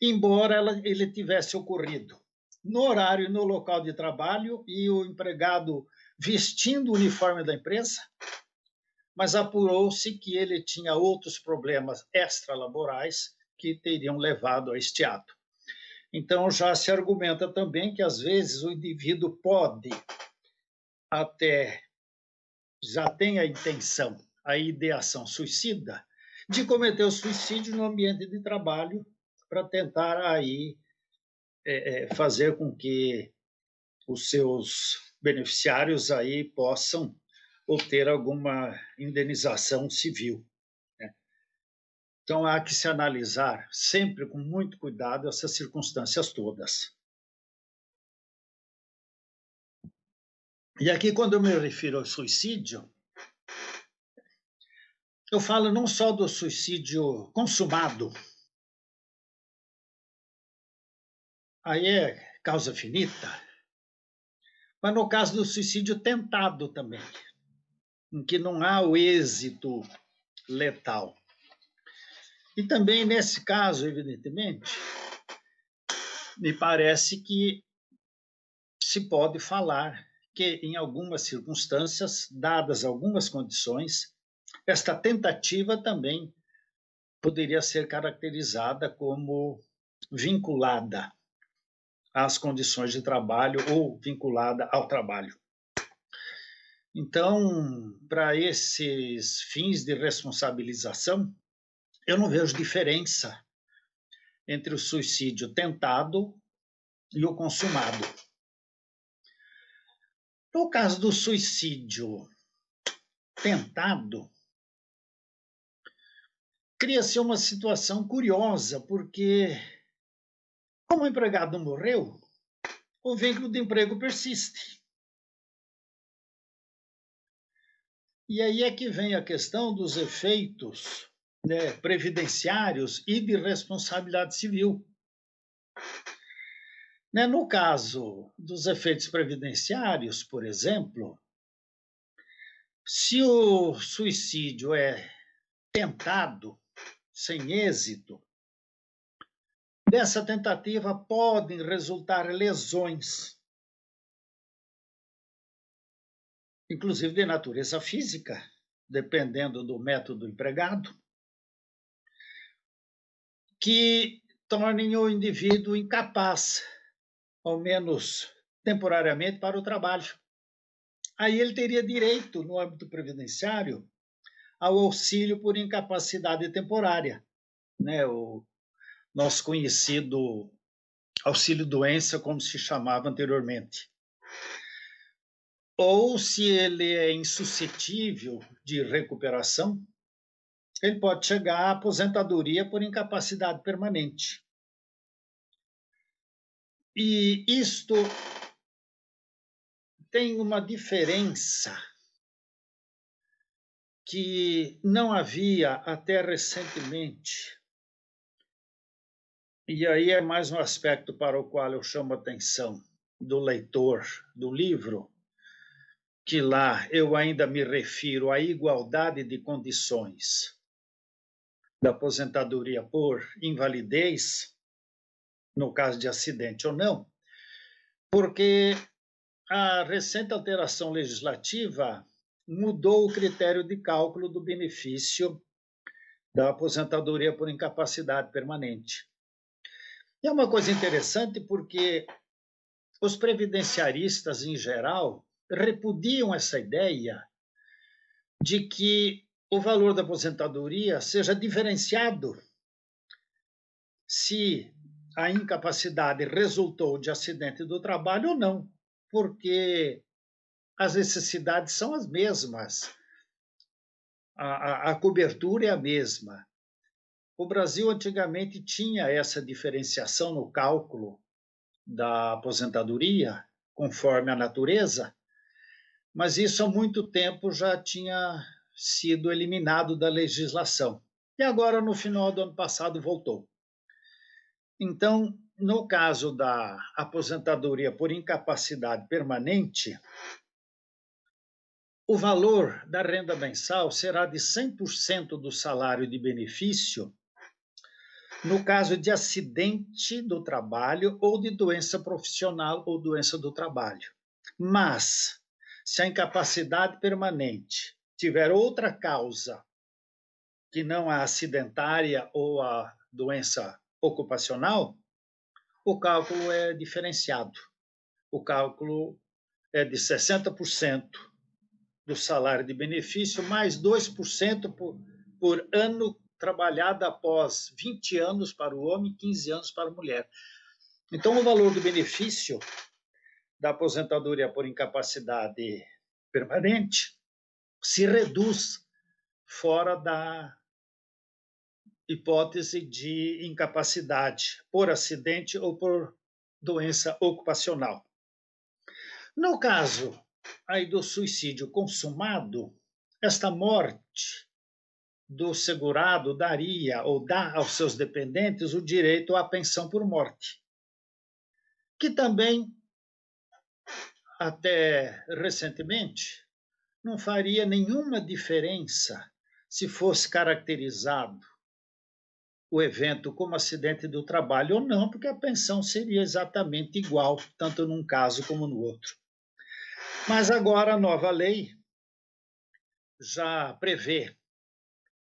embora ele tivesse ocorrido no horário e no local de trabalho e o empregado vestindo o uniforme da empresa, mas apurou-se que ele tinha outros problemas extralaborais que teriam levado a este ato. Então, já se argumenta também que, às vezes, o indivíduo pode até já tem a intenção, a ideação suicida, de cometer o suicídio no ambiente de trabalho para tentar aí fazer com que os seus beneficiários aí possam obter alguma indenização civil, né? Então, há que se analisar sempre com muito cuidado essas circunstâncias todas. E aqui, quando eu me refiro ao suicídio, eu falo não só do suicídio consumado, aí é causa finita, mas no caso do suicídio tentado também, em que não há o êxito letal. E também nesse caso, evidentemente, me parece que se pode falar que, em algumas circunstâncias, dadas algumas condições, esta tentativa também poderia ser caracterizada como vinculada às condições de trabalho ou vinculada ao trabalho. Então, para esses fins de responsabilização, eu não vejo diferença entre o suicídio tentado e o consumado. No caso do suicídio tentado, cria-se uma situação curiosa, porque, como o empregado morreu, o vínculo de emprego persiste. E aí é que vem a questão dos efeitos, né, previdenciários e de responsabilidade civil. Né, no caso dos efeitos previdenciários, por exemplo, se o suicídio é tentado, sem êxito, dessa tentativa podem resultar lesões, inclusive de natureza física, dependendo do método empregado, que tornem o indivíduo incapaz, ao menos temporariamente, para o trabalho. Aí ele teria direito, no âmbito previdenciário, ao auxílio por incapacidade temporária, né? O nosso conhecido auxílio-doença, como se chamava anteriormente. Ou, se ele é insuscetível de recuperação, ele pode chegar à aposentadoria por incapacidade permanente. E isto tem uma diferença que não havia até recentemente. E aí é mais um aspecto para o qual eu chamo a atenção do leitor do livro, que lá eu ainda me refiro à igualdade de condições da aposentadoria por invalidez, no caso de acidente ou não, porque a recente alteração legislativa mudou o critério de cálculo do benefício da aposentadoria por incapacidade permanente. E é uma coisa interessante porque os previdenciaristas, em geral, repudiam essa ideia de que o valor da aposentadoria seja diferenciado se a incapacidade resultou de acidente do trabalho ou não, porque as necessidades são as mesmas, a cobertura é a mesma. O Brasil antigamente tinha essa diferenciação no cálculo da aposentadoria, conforme a natureza, mas isso há muito tempo já tinha sido eliminado da legislação. E agora, no final do ano passado, voltou. Então, no caso da aposentadoria por incapacidade permanente, o valor da renda mensal será de 100% do salário de benefício no caso de acidente do trabalho ou de doença profissional ou doença do trabalho. Mas, se a incapacidade permanente tiver outra causa que não a acidentária ou a doença ocupacional, o cálculo é diferenciado. O cálculo é de 60% do salário de benefício, mais 2% por ano trabalhado após 20 anos para o homem e 15 anos para a mulher. Então, o valor do benefício da aposentadoria por incapacidade permanente se reduz fora da hipótese de incapacidade por acidente ou por doença ocupacional. No caso aí do suicídio consumado, esta morte do segurado daria ou dá aos seus dependentes o direito à pensão por morte, que também, até recentemente, não faria nenhuma diferença se fosse caracterizado o evento como acidente do trabalho ou não, porque a pensão seria exatamente igual, tanto num caso como no outro. Mas agora a nova lei já prevê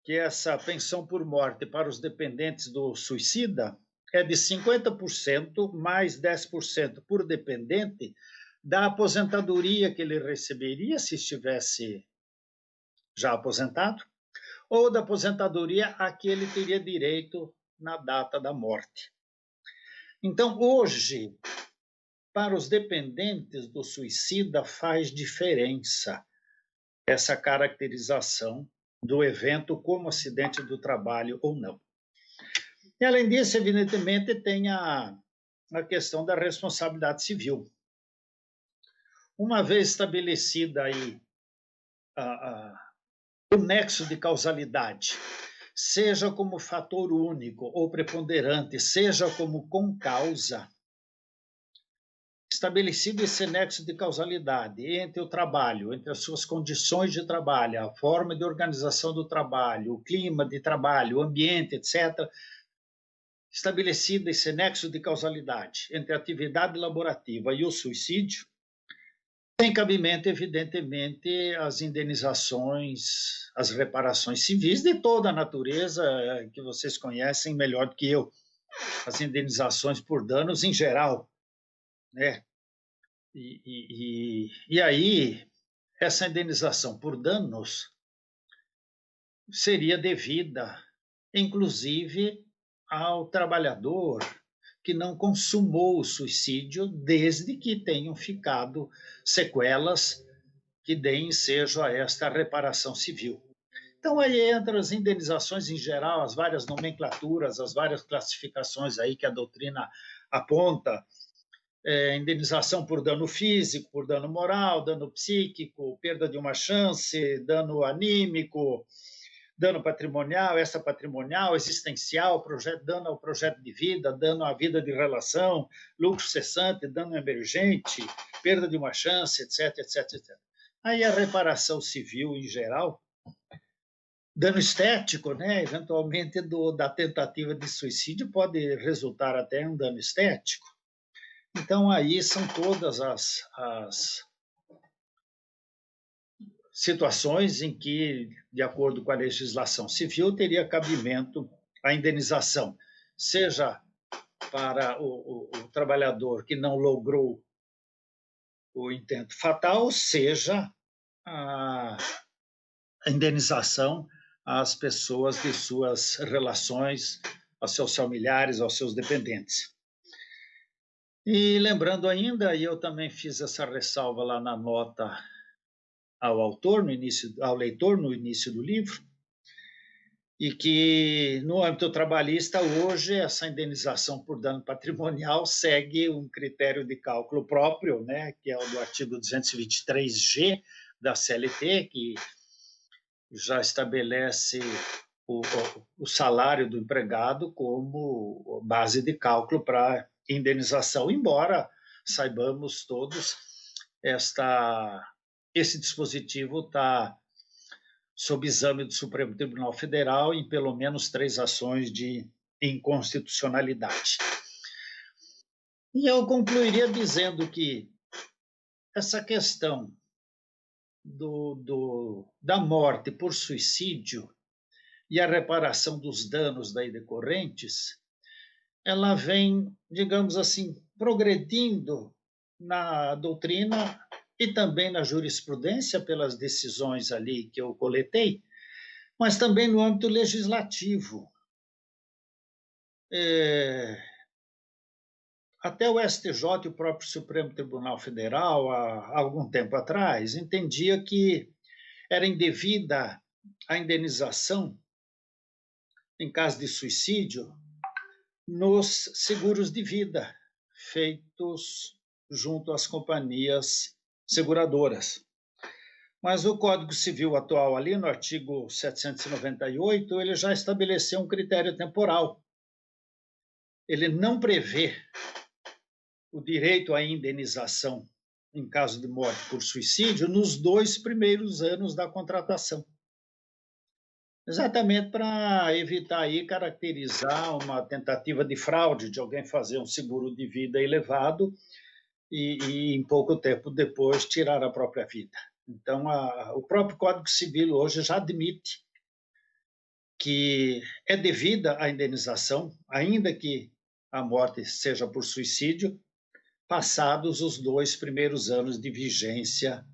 que essa pensão por morte para os dependentes do suicida é de 50% mais 10% por dependente da aposentadoria que ele receberia se estivesse já aposentado, ou da aposentadoria a que ele teria direito na data da morte. Então, hoje, para os dependentes do suicida faz diferença essa caracterização do evento como acidente do trabalho ou não. E, além disso, evidentemente, tem a questão da responsabilidade civil. Uma vez estabelecida aí o nexo de causalidade, seja como fator único ou preponderante, seja como concausa, estabelecido esse nexo de causalidade entre o trabalho, entre as suas condições de trabalho, a forma de organização do trabalho, o clima de trabalho, o ambiente, etc., estabelecido esse nexo de causalidade entre a atividade laborativa e o suicídio, tem cabimento, evidentemente, as indenizações, as reparações civis de toda a natureza, que vocês conhecem melhor do que eu, as indenizações por danos em geral, né? E aí, essa indenização por danos seria devida, inclusive, ao trabalhador que não consumou o suicídio, desde que tenham ficado sequelas que deem ensejo a esta reparação civil. Então, aí entram as indenizações em geral, as várias nomenclaturas, as várias classificações aí que a doutrina aponta, indenização por dano físico, por dano moral, dano psíquico, perda de uma chance, dano anímico, dano patrimonial, extrapatrimonial, existencial, dano ao projeto de vida, dano à vida de relação, lucro cessante, dano emergente, perda de uma chance, etc, etc, etc. Aí a reparação civil, em geral, dano estético, né? Eventualmente da tentativa de suicídio pode resultar até em um dano estético. Então, aí são todas as situações em que, de acordo com a legislação civil, teria cabimento a indenização, seja para o trabalhador que não logrou o intento fatal, seja a indenização às pessoas de suas relações, aos seus familiares, aos seus dependentes. E lembrando ainda, e eu também fiz essa ressalva lá na nota ao leitor no início do livro, e que no âmbito trabalhista hoje essa indenização por dano patrimonial segue um critério de cálculo próprio, né, que é o do artigo 223G da CLT, que já estabelece o salário do empregado como base de cálculo para indenização, embora saibamos todos, esse dispositivo está sob exame do Supremo Tribunal Federal em pelo menos 3 ações de inconstitucionalidade. E eu concluiria dizendo que essa questão da morte por suicídio e a reparação dos danos daí decorrentes, ela vem, digamos assim, progredindo na doutrina e também na jurisprudência pelas decisões ali que eu coletei, mas também no âmbito legislativo. Até o STJ e o próprio Supremo Tribunal Federal, há algum tempo atrás, entendia que era indevida a indenização em caso de suicídio nos seguros de vida feitos junto às companhias seguradoras. Mas o Código Civil atual, ali no artigo 798, ele já estabeleceu um critério temporal. Ele não prevê o direito à indenização em caso de morte por suicídio nos 2 primeiros anos da contratação. Exatamente para evitar aí caracterizar uma tentativa de fraude, de alguém fazer um seguro de vida elevado e em pouco tempo depois tirar a própria vida. Então, o próprio Código Civil hoje já admite que é devida a indenização, ainda que a morte seja por suicídio, passados os 2 primeiros anos de vigência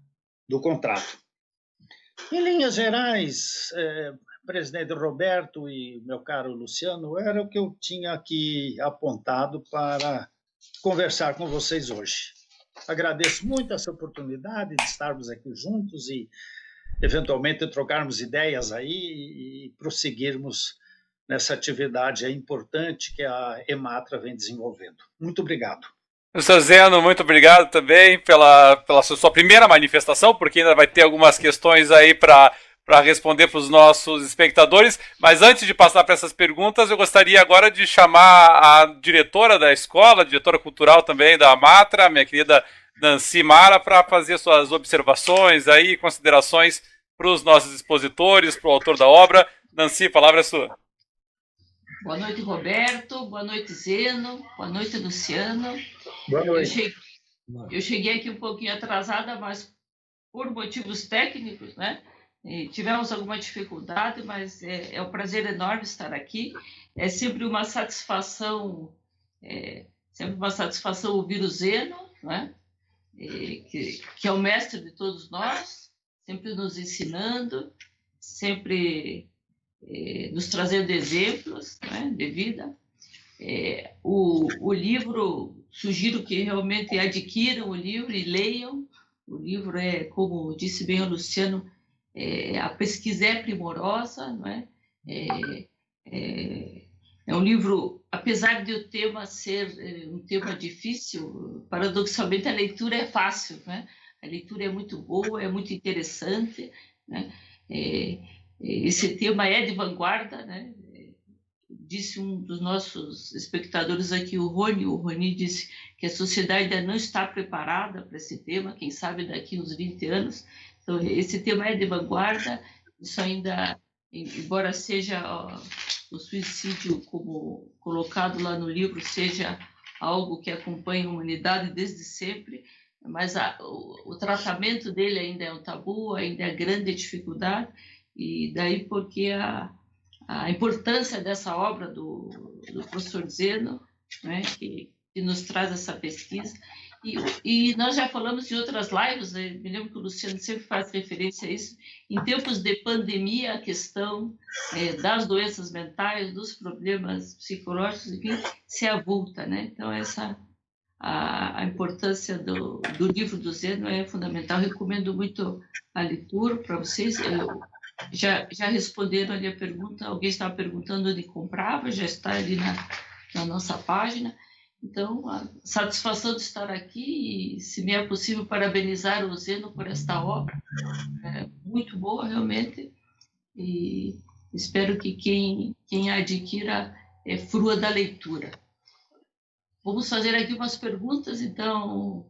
do contrato. Em linhas gerais, presidente Roberto e meu caro Luciano, era o que eu tinha aqui apontado para conversar com vocês hoje. Agradeço muito essa oportunidade de estarmos aqui juntos e, eventualmente, trocarmos ideias aí e prosseguirmos nessa atividade importante que a EMATRA vem desenvolvendo. Muito obrigado. Professor Zeno, muito obrigado também pela sua primeira manifestação, porque ainda vai ter algumas questões aí para responder para os nossos espectadores. Mas antes de passar para essas perguntas, eu gostaria agora de chamar a diretora da escola, diretora cultural também da Amatra, minha querida Nancy Mara, para fazer suas observações aí, considerações para os nossos expositores, para o autor da obra. Nancy, a palavra é sua. Boa noite, Roberto. Boa noite, Zeno. Boa noite, Luciano. Boa noite. Eu cheguei aqui um pouquinho atrasada, mas por motivos técnicos, né? E tivemos alguma dificuldade, mas é um prazer enorme estar aqui. É sempre uma satisfação, ouvir o Zeno, né? Que é o mestre de todos nós, sempre nos ensinando, sempre nos trazendo exemplos, né, de vida. O livro, sugiro que realmente adquiram o livro e leiam. O livro como disse bem o Luciano, A pesquisa é primorosa, não é? É um livro, apesar de o tema ser um tema difícil, paradoxalmente a leitura é fácil, né? A leitura é muito boa, é muito interessante, né? Esse tema é de vanguarda, né? Disse um dos nossos espectadores aqui, o Rony disse que a sociedade ainda não está preparada para esse tema, quem sabe daqui uns 20 anos. Então, esse tema é de vanguarda, isso ainda, embora seja o suicídio, como colocado lá no livro, seja algo que acompanha a humanidade desde sempre, mas o tratamento dele ainda é um tabu, ainda é grande dificuldade, e daí porque a importância dessa obra do professor Zeno, né, que nos traz essa pesquisa. E nós já falamos de outras lives, né? Me lembro que o Luciano sempre faz referência a isso. Em tempos de pandemia, a questão das doenças mentais, dos problemas psicológicos, enfim, se avulta, né? Então, a importância do livro do Zeno é fundamental. Recomendo muito a leitura para vocês. Já responderam ali a pergunta, alguém estava perguntando onde comprava, já está ali na nossa página. Então, a satisfação de estar aqui e, se me é possível, parabenizar o Zeno por esta obra. É muito boa, realmente, e espero que quem a adquira frua da leitura. Vamos fazer aqui umas perguntas, então,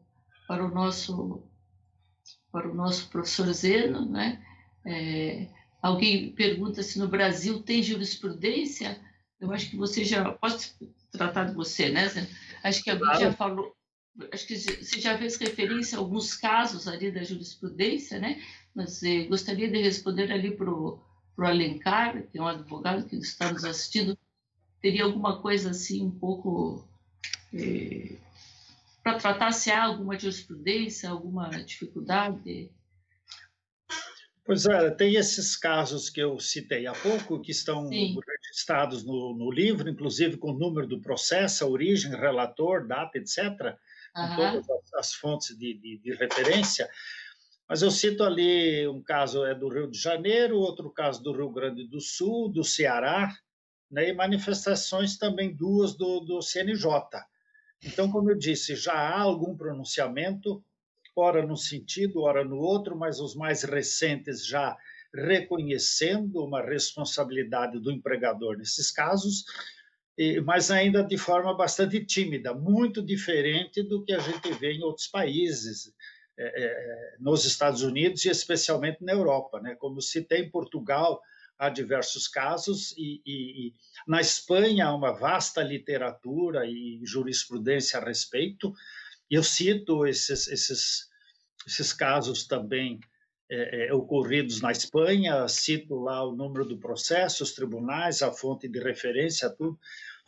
para o nosso professor Zeno, né? Alguém pergunta se no Brasil tem jurisprudência. Eu acho que você já... Posso tratar de você, né, Zé? Acho que alguém já falou... Acho que você já fez referência a alguns casos ali da jurisprudência, né? Mas gostaria de responder ali para o Alencar, que é um advogado que está nos assistindo. Teria alguma coisa assim, um pouco... para tratar se há alguma jurisprudência, alguma dificuldade... Pois é, tem esses casos que eu citei há pouco, que estão registrados no livro, inclusive com o número do processo, a origem, relator, data, etc., com todas as fontes de referência. Mas eu cito ali um caso do Rio de Janeiro, outro caso do Rio Grande do Sul, do Ceará, né, e manifestações também duas do CNJ. Então, como eu disse, já há algum pronunciamento, ora num sentido, ora no outro, mas os mais recentes já reconhecendo uma responsabilidade do empregador nesses casos, mas ainda de forma bastante tímida, muito diferente do que a gente vê em outros países, nos Estados Unidos e especialmente na Europa, né? Como citei, em Portugal há diversos casos e na Espanha há uma vasta literatura e jurisprudência a respeito. Eu cito esses casos também ocorridos na Espanha, cito lá o número do processo, os tribunais, a fonte de referência, tudo.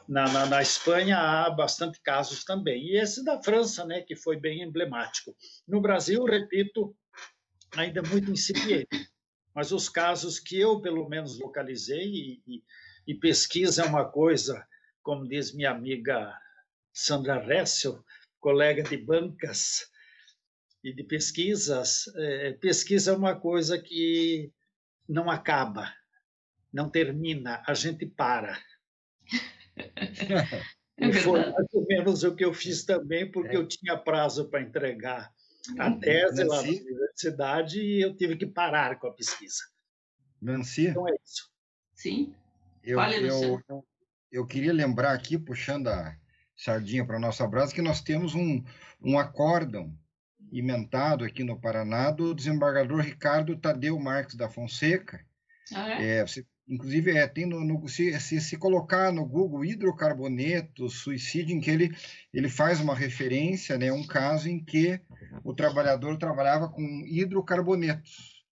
Na Espanha há bastante casos também. E esse da França, né, que foi bem emblemático. No Brasil, repito, ainda é muito incipiente. Mas os casos que eu, pelo menos, localizei, e pesquisa é uma coisa, como diz minha amiga Sandra Ressel, colega de bancas e de pesquisas, pesquisa é uma coisa que não acaba, não termina, a gente para. E foi mais ou menos o que eu fiz também, porque eu tinha prazo para entregar a tese lá na universidade e eu tive que parar com a pesquisa. Nancy? Então é isso. Sim. Eu queria lembrar aqui, puxando a sardinha para a nossa brasa, que nós temos um acórdão emendado aqui no Paraná do desembargador Ricardo Tadeu Marques da Fonseca. Inclusive, tem se colocar no Google hidrocarboneto, suicídio, em que ele faz uma referência, né, um caso em que o trabalhador trabalhava com hidrocarbonetos.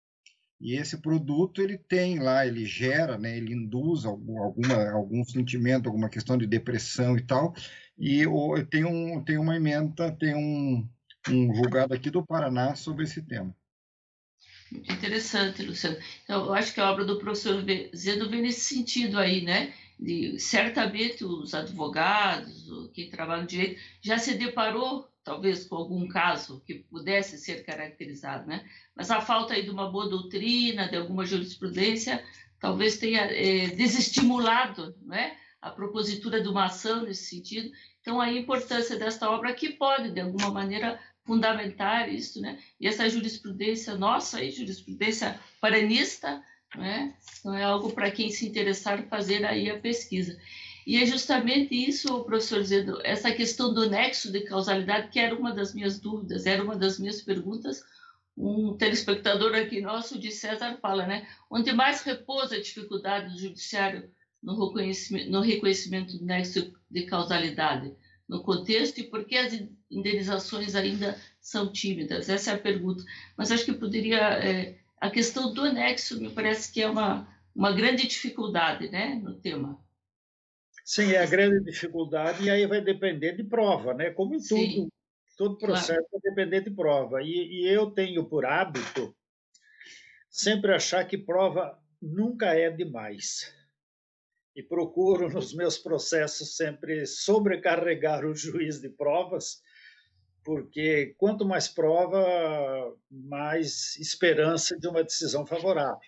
E esse produto ele tem lá, ele gera, né, ele induz algum sentimento, alguma questão de depressão e tal. E tem uma ementa, tem um julgado aqui do Paraná sobre esse tema. Muito interessante, Luciano. Então, eu acho que a obra do professor Zeno vem nesse sentido aí, né? Certamente os advogados, quem trabalha no direito, já se deparou, talvez, com algum caso que pudesse ser caracterizado, né? Mas a falta aí de uma boa doutrina, de alguma jurisprudência, talvez tenha desestimulado, né, a propositura de uma ação nesse sentido. Então, a importância desta obra que pode, de alguma maneira, fundamentar isso, né? E essa jurisprudência nossa, aí, jurisprudência paranista, né? Então, é algo para quem se interessar fazer aí a pesquisa. E é justamente isso, professor Zedo, essa questão do nexo de causalidade, que era uma das minhas dúvidas, era uma das minhas perguntas. Um telespectador aqui nosso, de César, fala, né? Onde mais repousa a dificuldade do judiciário no reconhecimento do nexo de causalidade, no contexto, e por que as indenizações ainda são tímidas? Essa é a pergunta. Mas acho que poderia... a questão do nexo me parece que é uma grande dificuldade, né, no tema. Sim, é a grande dificuldade, e aí vai depender de prova, né? Como em tudo, Sim, todo processo vai depender de prova. E eu tenho por hábito sempre achar que prova nunca é demais. E procuro, nos meus processos, sempre sobrecarregar o juiz de provas, porque quanto mais prova, mais esperança de uma decisão favorável.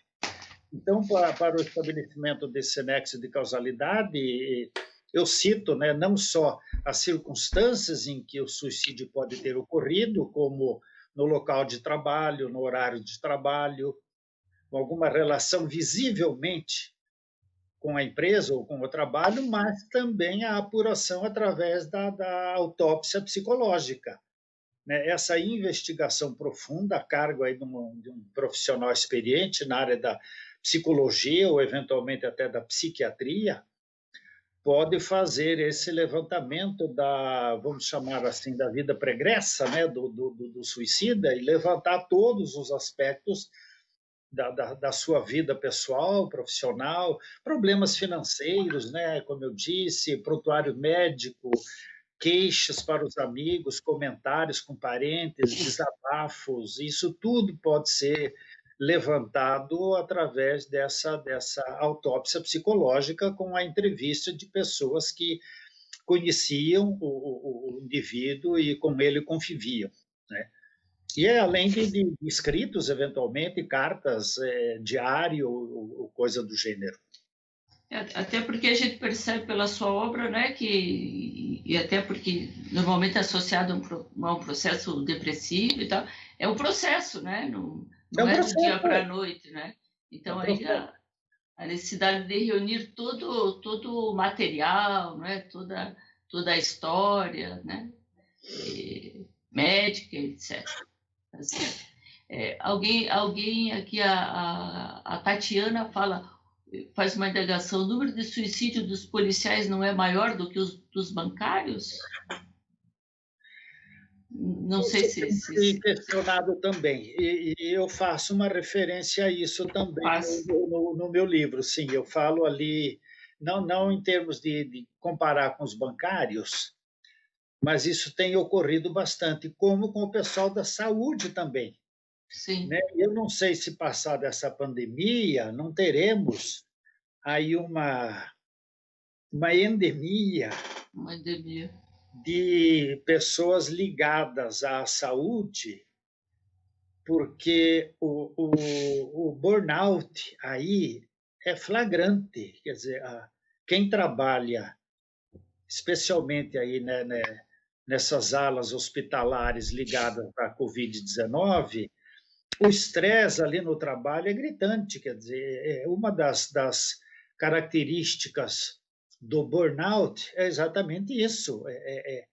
Então, para o estabelecimento desse nexo de causalidade, eu cito, né, não só as circunstâncias em que o suicídio pode ter ocorrido, como no local de trabalho, no horário de trabalho, com alguma relação visivelmente com a empresa ou com o trabalho, mas também a apuração através da autópsia psicológica, né? Essa investigação profunda, a cargo aí de um profissional experiente na área da psicologia ou eventualmente até da psiquiatria, pode fazer esse levantamento da, vamos chamar assim, da vida pregressa, né, do suicida, e levantar todos os aspectos da sua vida pessoal, profissional, problemas financeiros, né, como eu disse, prontuário médico, queixas para os amigos, comentários com parentes, desabafos, isso tudo pode ser levantado através dessa autópsia psicológica com a entrevista de pessoas que conheciam o indivíduo e com ele conviviam, né? E além de escritos, eventualmente, cartas, diário ou coisa do gênero. Até porque a gente percebe pela sua obra, né, e até porque normalmente é associado a um processo depressivo e tal, é um processo, né, não é do dia para a noite, né? Então aí a necessidade de reunir todo o material, né, toda a história, né, médica, etc. Assim, alguém aqui, a Tatiana faz uma indagação: o número de suicídio dos policiais não é maior do que os dos bancários? Não sei se... questionado também, e eu faço uma referência a isso também no meu livro. Sim, eu falo ali, não em termos de comparar com os bancários, mas isso tem ocorrido bastante, como com o pessoal da saúde também. Sim. Né? Eu não sei se passada essa pandemia, não teremos aí uma endemia de pessoas ligadas à saúde, porque o burnout aí é flagrante. Quer dizer, quem trabalha, especialmente aí, né, nessas alas hospitalares ligadas à Covid-19, o estresse ali no trabalho é gritante. Quer dizer, uma das características do burnout é exatamente isso, é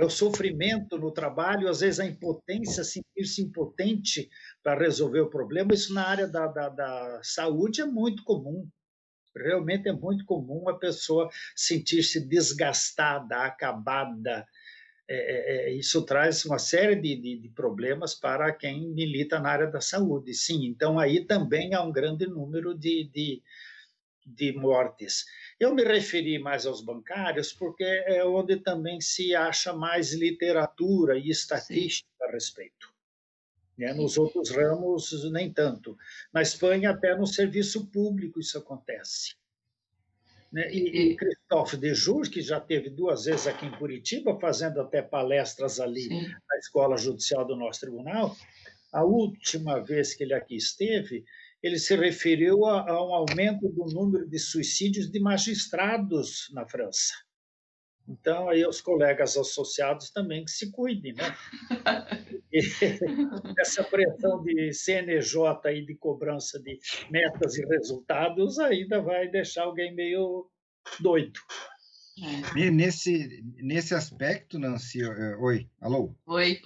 o sofrimento no trabalho, às vezes a impotência, sentir-se impotente para resolver o problema. Isso na área da saúde é muito comum, realmente é muito comum a pessoa sentir-se desgastada, acabada. Isso traz uma série de problemas para quem milita na área da saúde. Sim, então aí também há um grande número de mortes. Eu me referi mais aos bancários porque é onde também se acha mais literatura e estatística a respeito. Né? Nos outros ramos, nem tanto. Na Espanha, até no serviço público, isso acontece. né? E Christophe Dejour, que já esteve 2 vezes aqui em Curitiba, fazendo até palestras ali sim. na Escola Judicial do nosso tribunal, a última vez que ele aqui esteve, ele se referiu a um aumento do número de suicídios de magistrados na França. Então, aí os colegas associados também que se cuidem, né? E essa pressão de CNJ e de cobrança de metas e resultados ainda vai deixar alguém meio doido. E nesse aspecto, Nancy, oi, alô? Oi.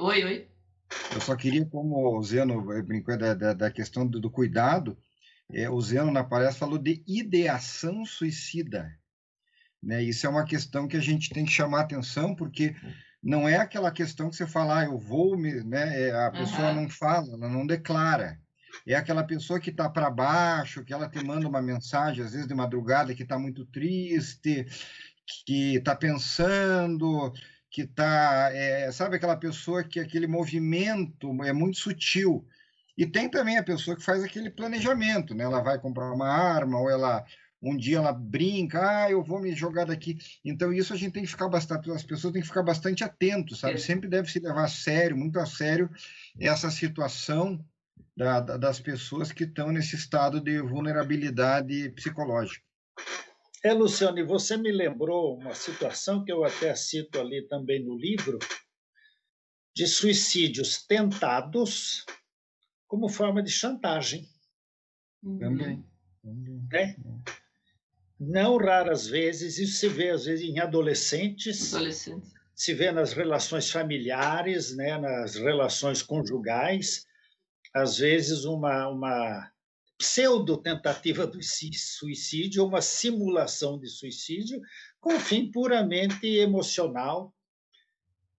Eu só queria, como o Zeno brincou da questão do cuidado, o Zeno na palestra falou de ideação suicida. Né? Isso é uma questão que a gente tem que chamar atenção, porque não é aquela questão que você fala, eu vou, né? A pessoa não fala, ela não declara. É aquela pessoa que está para baixo, que ela te manda uma mensagem, às vezes de madrugada, que está muito triste, que está pensando, que está... sabe aquela pessoa que aquele movimento é muito sutil. E tem também a pessoa que faz aquele planejamento, né? Ela vai comprar uma arma, ou um dia ela brinca, eu vou me jogar daqui. Então, isso a gente tem que ficar bastante, as pessoas têm que ficar bastante atentos, sabe? Sempre deve se levar a sério, muito a sério, essa situação das pessoas que estão nesse estado de vulnerabilidade psicológica. Luciane, você me lembrou uma situação que eu até cito ali também no livro, de suicídios tentados como forma de chantagem. Também. Né? Não raras vezes, isso se vê às vezes em adolescentes, se vê nas relações familiares, né, nas relações conjugais, às vezes uma pseudo-tentativa de suicídio, uma simulação de suicídio, com fim puramente emocional,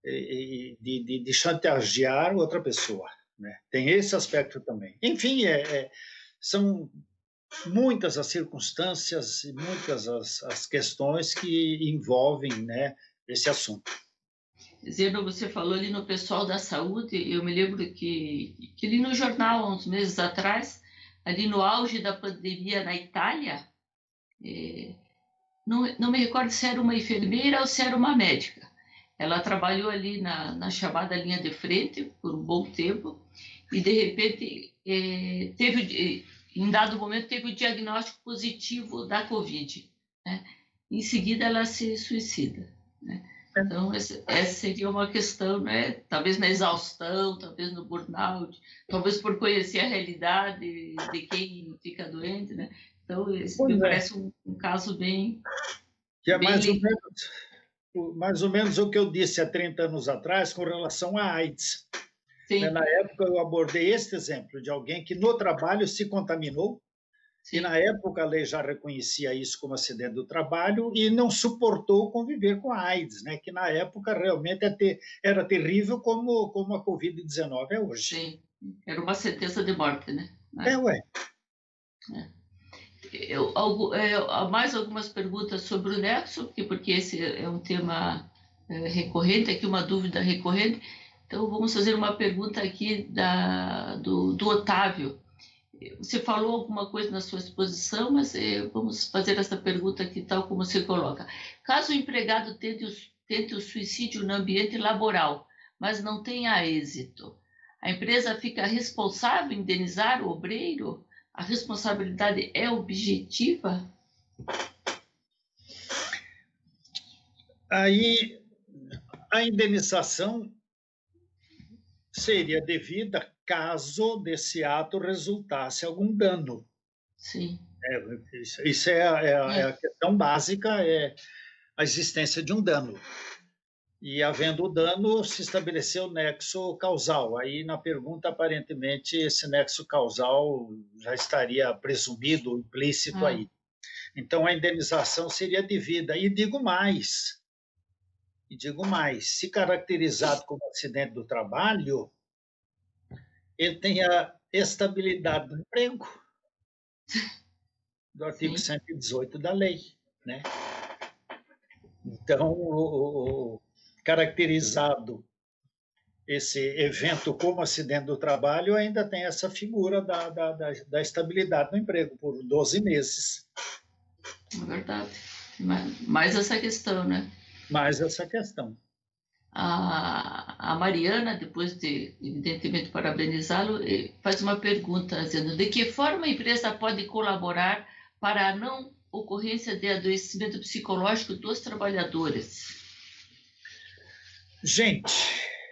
de chantagear outra pessoa. Né? Tem esse aspecto também. Enfim, são muitas as circunstâncias e muitas as questões que envolvem, né, esse assunto. Zeno, você falou ali no pessoal da saúde, eu me lembro que li no jornal, há uns meses atrás, ali no auge da pandemia na Itália, não me recordo se era uma enfermeira ou se era uma médica. Ela trabalhou ali na chamada linha de frente por um bom tempo e, de repente, em dado momento, teve o diagnóstico positivo da Covid. Né? Em seguida, ela se suicida. Né? Então, essa seria uma questão, né? Talvez na exaustão, talvez no burnout, talvez por conhecer a realidade de quem fica doente. Né? Então, esse me parece um caso bem... Que é mais ou menos o que eu disse há 30 anos atrás com relação à AIDS. Sim. Na época, eu abordei este exemplo de alguém que no trabalho se contaminou. Sim. E na época a lei já reconhecia isso como acidente do trabalho e não suportou conviver com a AIDS, né? Que na época realmente era terrível como a Covid-19 é hoje. Sim, era uma sentença de morte, né? Mais algumas perguntas sobre o nexo, porque esse é um tema recorrente, aqui uma dúvida recorrente. Então, vamos fazer uma pergunta aqui do Otávio. Você falou alguma coisa na sua exposição, mas vamos fazer essa pergunta aqui tal como você coloca. Caso o empregado tente o suicídio no ambiente laboral, mas não tenha êxito, a empresa fica responsável em indenizar o obreiro? A responsabilidade é objetiva? Aí, a indenização seria devida caso desse ato resultasse algum dano. Sim. Isso é a questão básica, é a existência de um dano. E, havendo o dano, se estabeleceu o nexo causal. Aí, na pergunta, aparentemente, esse nexo causal já estaria presumido, implícito aí. Então, a indenização seria devida. E digo mais, se caracterizado como acidente do trabalho, ele tem a estabilidade do emprego, do artigo 118 da lei. Né? Então, caracterizado esse evento como acidente do trabalho, ainda tem essa figura da estabilidade no emprego, por 12 meses. É verdade. Mais essa questão, né? Mais essa questão. A Mariana, depois de, evidentemente, parabenizá-lo, faz uma pergunta, dizendo: de que forma a empresa pode colaborar para a não ocorrência de adoecimento psicológico dos trabalhadores? Gente,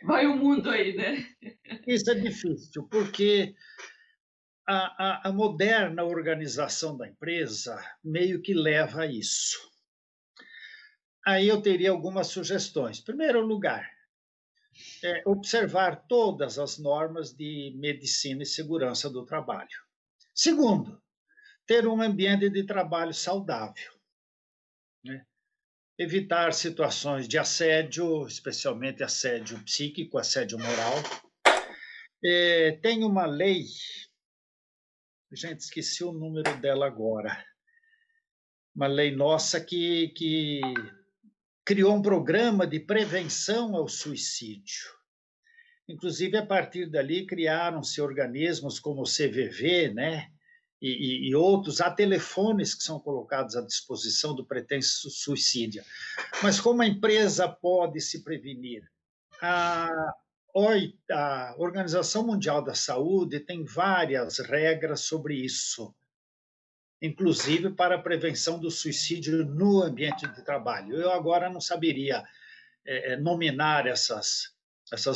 vai o mundo aí, né? Isso é difícil, porque a moderna organização da empresa meio que leva a isso. Aí eu teria algumas sugestões. Em primeiro lugar, observar todas as normas de medicina e segurança do trabalho. Segundo, ter um ambiente de trabalho saudável, né? Evitar situações de assédio, especialmente assédio psíquico, assédio moral. Tem uma lei, gente, esqueci o número dela agora, uma lei nossa que criou um programa de prevenção ao suicídio. Inclusive, a partir dali, criaram-se organismos como o CVV, né? E outros, há telefones que são colocados à disposição do pretenso suicídio. Mas como a empresa pode se prevenir? A Organização Mundial da Saúde tem várias regras sobre isso, inclusive para a prevenção do suicídio no ambiente de trabalho. Eu agora não saberia nominar essas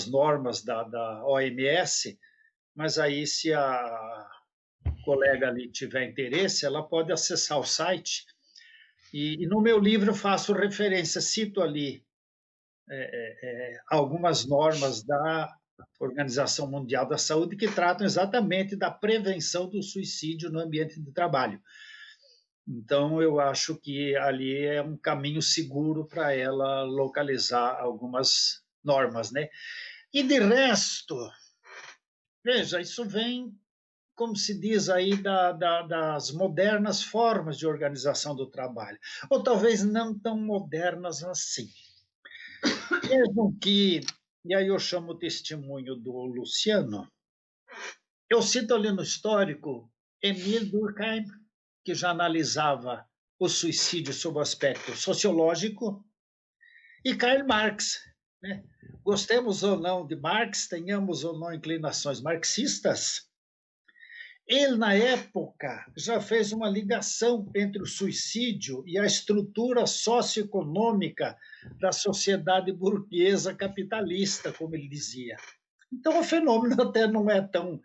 normas da OMS, mas aí, se a colega ali tiver interesse, ela pode acessar o site. E no meu livro eu faço referência, cito ali algumas normas da Organização Mundial da Saúde que tratam exatamente da prevenção do suicídio no ambiente de trabalho. Então, eu acho que ali é um caminho seguro para ela localizar algumas normas, né? E de resto, veja, isso vem, como se diz aí, das modernas formas de organização do trabalho, ou talvez não tão modernas assim. Vejam que, e aí eu chamo o testemunho do Luciano, eu cito ali no histórico Emile Durkheim, que já analisava o suicídio sob o aspecto sociológico, e Karl Marx, né? Gostemos ou não de Marx, tenhamos ou não inclinações marxistas, ele, na época, já fez uma ligação entre o suicídio e a estrutura socioeconômica da sociedade burguesa capitalista, como ele dizia. Então, o fenômeno até não é tão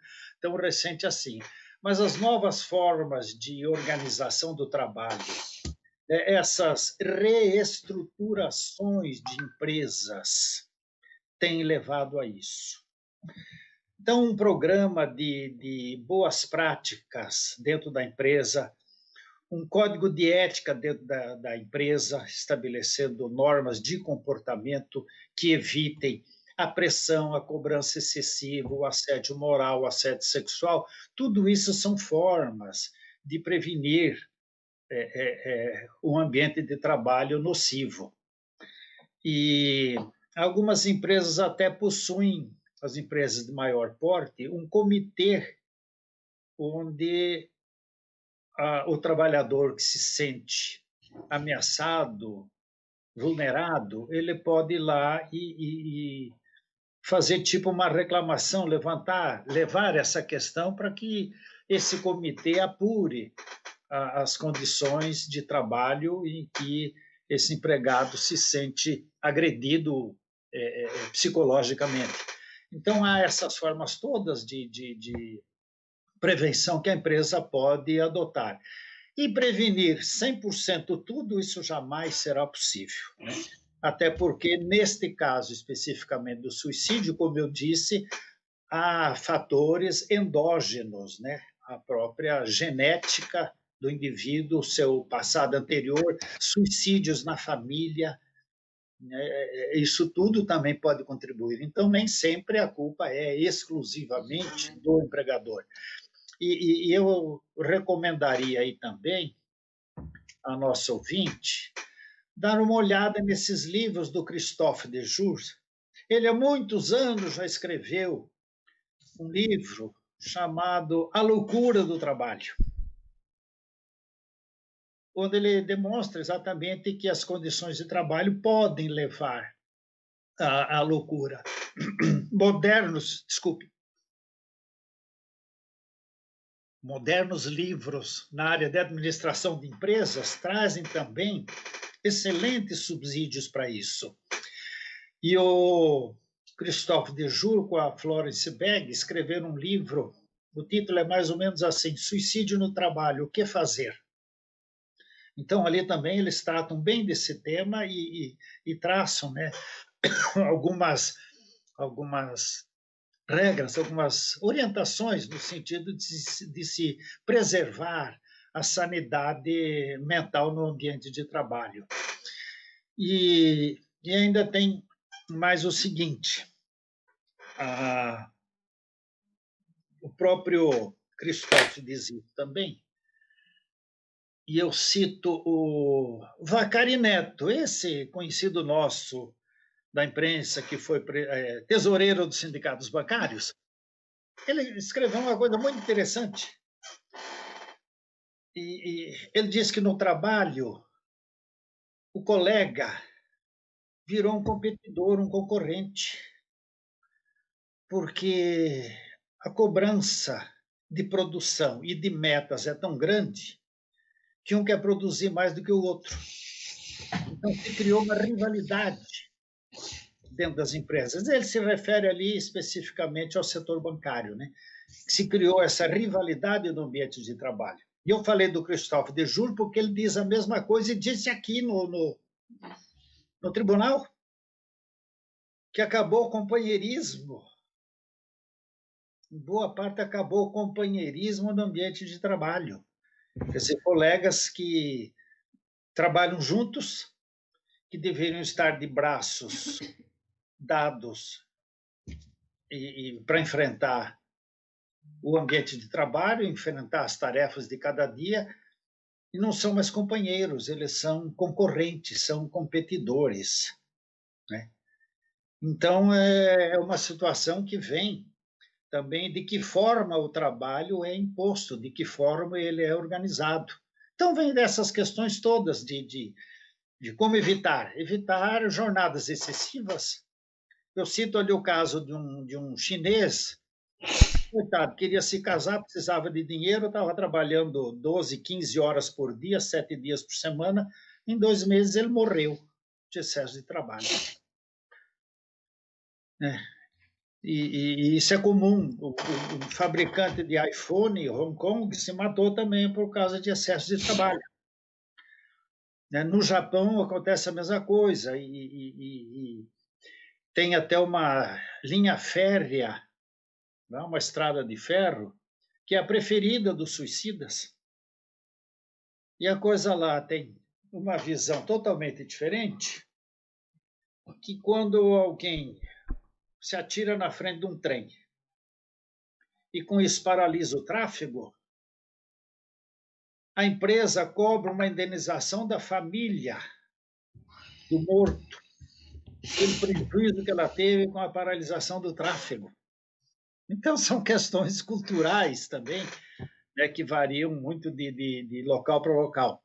recente assim. Mas as novas formas de organização do trabalho, essas reestruturações de empresas, têm levado a isso. Então, um programa de boas práticas dentro da empresa, um código de ética dentro da empresa, estabelecendo normas de comportamento que evitem a pressão, a cobrança excessiva, o assédio moral, o assédio sexual, tudo isso são formas de prevenir um ambiente de trabalho nocivo. E algumas empresas até possuem, as empresas de maior porte, um comitê onde o trabalhador que se sente ameaçado, vulnerado, ele pode ir lá e fazer tipo uma reclamação, levar essa questão para que esse comitê apure as condições de trabalho em que esse empregado se sente agredido psicologicamente. Então, há essas formas todas de prevenção que a empresa pode adotar. E prevenir 100% tudo isso jamais será possível, né? Até porque, neste caso especificamente do suicídio, como eu disse, há fatores endógenos, né? A própria genética do indivíduo, seu passado anterior, suicídios na família, isso tudo também pode contribuir. Então, nem sempre a culpa é exclusivamente do empregador. E eu recomendaria aí também a nossa ouvinte dar uma olhada nesses livros do Christophe Dejour. Ele, há muitos anos, já escreveu um livro chamado A Loucura do Trabalho. onde ele demonstra exatamente que as condições de trabalho podem levar à loucura. Modernos livros na área de administração de empresas trazem também excelentes subsídios para isso. E o Christophe Dejour com a Florence Begg escreveram um livro, o título é mais ou menos assim, Suicídio no Trabalho, o que fazer? Então, ali também eles tratam bem desse tema e traçam, né, algumas regras, algumas orientações no sentido de se preservar a sanidade mental no ambiente de trabalho. E ainda tem mais o seguinte, o próprio Christophe diz isso também, e eu cito o Vacari Neto, esse conhecido nosso da imprensa, que foi tesoureiro dos sindicatos bancários. Ele escreveu uma coisa muito interessante. E ele diz que no trabalho o colega virou um competidor, um concorrente, porque a cobrança de produção e de metas é tão grande que um quer produzir mais do que o outro. Então, se criou uma rivalidade dentro das empresas. Ele se refere ali especificamente ao setor bancário, né? Que se criou essa rivalidade no ambiente de trabalho. E eu falei do Christophe Dejour porque ele diz a mesma coisa e disse aqui no tribunal que acabou o companheirismo. Em boa parte acabou o companheirismo no ambiente de trabalho. Quer dizer, colegas que trabalham juntos, que deveriam estar de braços dados para enfrentar o ambiente de trabalho, enfrentar as tarefas de cada dia, e não são mais companheiros, eles são concorrentes, são competidores, né? Então, é uma situação que vem também de que forma o trabalho é imposto, de que forma ele é organizado. Então, vem dessas questões todas de como evitar jornadas excessivas. Eu cito ali o caso de um chinês, coitado, queria se casar, precisava de dinheiro, estava trabalhando 12, 15 horas por dia, 7 dias por semana. Em 2 meses ele morreu de excesso de trabalho. E isso é comum. O fabricante de iPhone, Hong Kong, se matou também por causa de excesso de trabalho. No Japão acontece a mesma coisa, e tem até uma linha férrea, uma estrada de ferro, que é a preferida dos suicidas. E a coisa lá tem uma visão totalmente diferente, que quando alguém se atira na frente de um trem e com isso paralisa o tráfego, a empresa cobra uma indenização da família do morto pelo prejuízo que ela teve com a paralisação do tráfego. Então, são questões culturais também, né, que variam muito de local para local.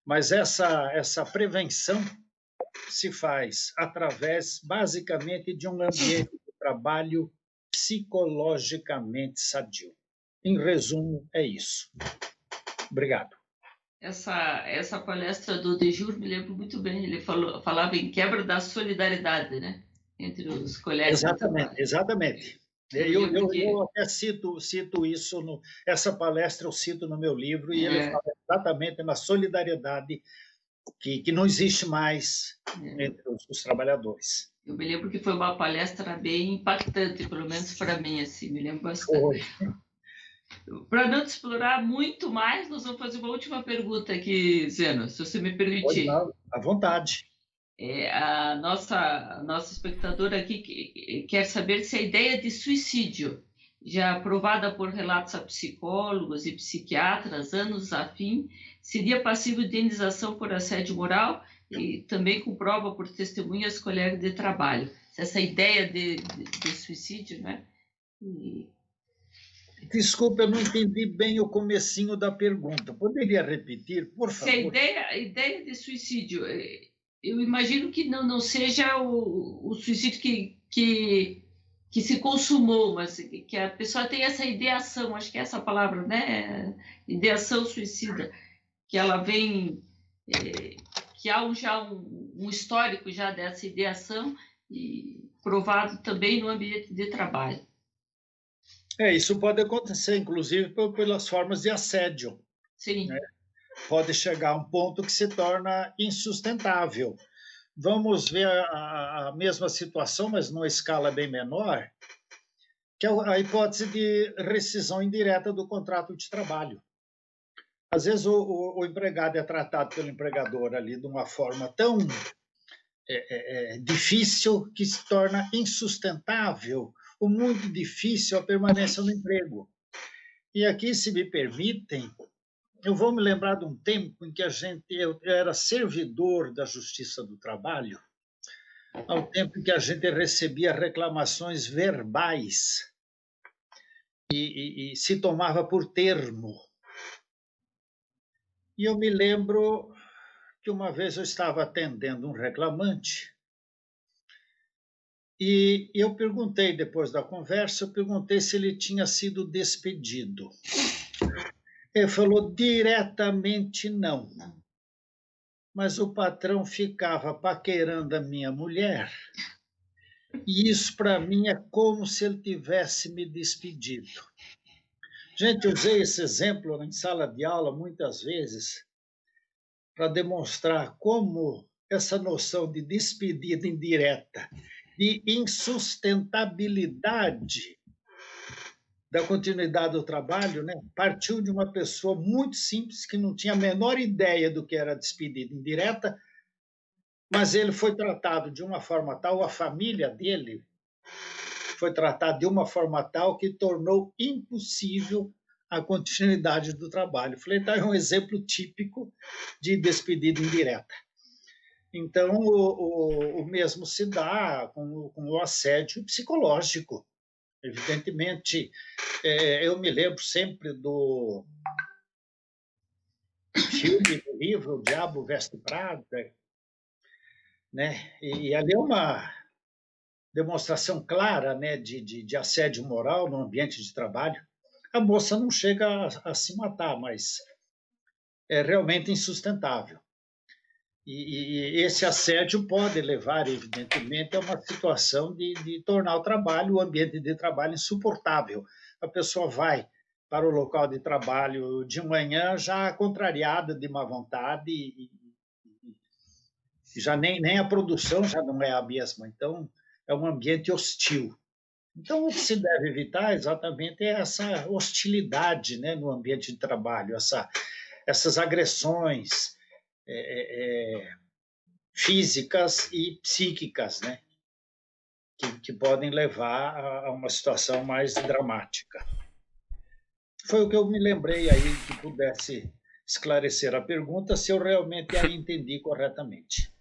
Mas essa prevenção se faz através, basicamente, de um ambiente de trabalho psicologicamente sadio. Em resumo, é isso. Obrigado. Essa palestra do Dejour me lembro muito bem. Ele falava em quebra da solidariedade, né, entre os colegas. Exatamente. Eu até cito isso, essa palestra eu cito no meu livro, e ele fala exatamente na solidariedade que não existe mais entre os trabalhadores. Eu me lembro que foi uma palestra bem impactante, pelo menos para mim, assim, me lembro bastante. Para não te explorar muito mais, nós vamos fazer uma última pergunta aqui, Zeno, se você me permitir. Pode, à vontade. A nossa espectadora aqui quer saber se a ideia de suicídio, já aprovada por relatos a psicólogos e psiquiatras, anos a fim, seria passível de indenização por assédio moral e também com prova por testemunhas colegas de trabalho. Essa ideia de suicídio, né? Desculpa, eu não entendi bem o comecinho da pergunta. Poderia repetir, por Se a favor? ideia de suicídio, eu imagino que não seja o suicídio que se consumou, mas que a pessoa tem essa ideação, acho que é essa a palavra, né? Ideação suicida, que ela vem, que há já um histórico já dessa ideação e provado também no ambiente de trabalho. Isso pode acontecer, inclusive, pelas formas de assédio. Sim. Né? Pode chegar a um ponto que se torna insustentável. Vamos ver a mesma situação, mas numa escala bem menor, que é a hipótese de rescisão indireta do contrato de trabalho. Às vezes o empregado é tratado pelo empregador ali de uma forma tão difícil que se torna insustentável ou muito difícil a permanência no emprego. E aqui, se me permitem, eu vou me lembrar de um tempo em que eu era servidor da Justiça do Trabalho, ao tempo em que a gente recebia reclamações verbais e se tomava por termo. E eu me lembro que uma vez eu estava atendendo um reclamante e eu perguntei, depois da conversa, eu perguntei se ele tinha sido despedido. Ele falou diretamente não. Mas o patrão ficava paquerando a minha mulher, e isso para mim é como se ele tivesse me despedido. Gente, eu usei esse exemplo em sala de aula muitas vezes para demonstrar como essa noção de despedida indireta, de insustentabilidade da continuidade do trabalho, né, partiu de uma pessoa muito simples que não tinha a menor ideia do que era despedida indireta, mas ele foi tratado de uma forma tal, a família dele foi tratada de uma forma tal que tornou impossível a continuidade do trabalho. Falei, tá, é um exemplo típico de despedida indireta. Então, o mesmo se dá com o assédio psicológico. Evidentemente, eu me lembro sempre do filme, do livro O Diabo Veste Prada, né? E ali é uma demonstração clara, né, de assédio moral no ambiente de trabalho. A moça não chega a se matar, mas é realmente insustentável. E esse assédio pode levar, evidentemente, a uma situação de tornar o trabalho, o ambiente de trabalho insuportável. A pessoa vai para o local de trabalho de manhã já contrariada de má vontade e já nem a produção já não é a mesma. Então, é um ambiente hostil. Então, o que se deve evitar exatamente é essa hostilidade, né, no ambiente de trabalho, essas agressões físicas e psíquicas, né, que podem levar a uma situação mais dramática. Foi o que eu me lembrei aí que pudesse esclarecer a pergunta, se eu realmente a entendi corretamente.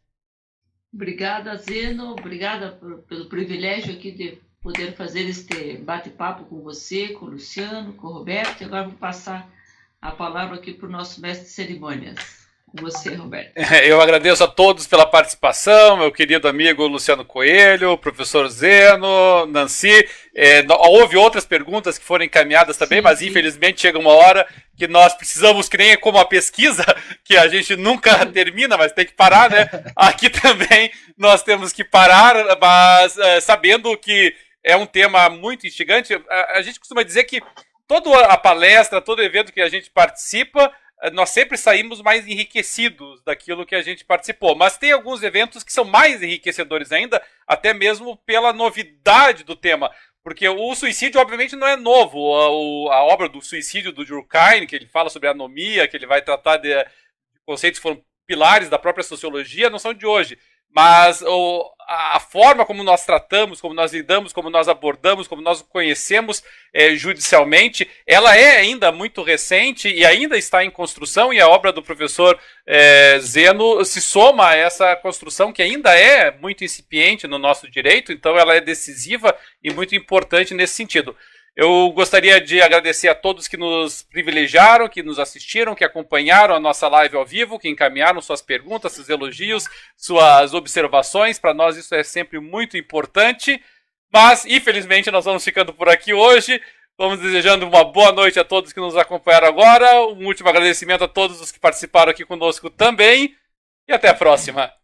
Obrigada, Zeno. Obrigada pelo privilégio aqui de poder fazer este bate-papo com você, com o Luciano, com o Roberto. E agora vou passar a palavra aqui para o nosso mestre de cerimônias. Com você, Roberto. Eu agradeço a todos pela participação, meu querido amigo Luciano Coelho, professor Zeno, Nancy. Houve outras perguntas que foram encaminhadas também, mas infelizmente chega uma hora que nós precisamos, que nem como a pesquisa, que a gente nunca termina, mas tem que parar, né? Aqui também nós temos que parar, mas sabendo que é um tema muito instigante, a gente costuma dizer que toda a palestra, todo evento que a gente participa, nós sempre saímos mais enriquecidos daquilo que a gente participou. Mas tem alguns eventos que são mais enriquecedores ainda, até mesmo pela novidade do tema. Porque o suicídio, obviamente, não é novo. A obra do suicídio do Durkheim, que ele fala sobre a anomia, que ele vai tratar de conceitos que foram pilares da própria sociologia, não são de hoje. Mas a forma como nós tratamos, como nós lidamos, como nós abordamos, como nós conhecemos judicialmente, ela é ainda muito recente e ainda está em construção, e a obra do professor Zeno se soma a essa construção que ainda é muito incipiente no nosso direito, então ela é decisiva e muito importante nesse sentido. Eu gostaria de agradecer a todos que nos privilegiaram, que nos assistiram, que acompanharam a nossa live ao vivo, que encaminharam suas perguntas, seus elogios, suas observações. Para nós isso é sempre muito importante. Mas, infelizmente, nós vamos ficando por aqui hoje. Vamos desejando uma boa noite a todos que nos acompanharam agora. Um último agradecimento a todos os que participaram aqui conosco também. E até a próxima.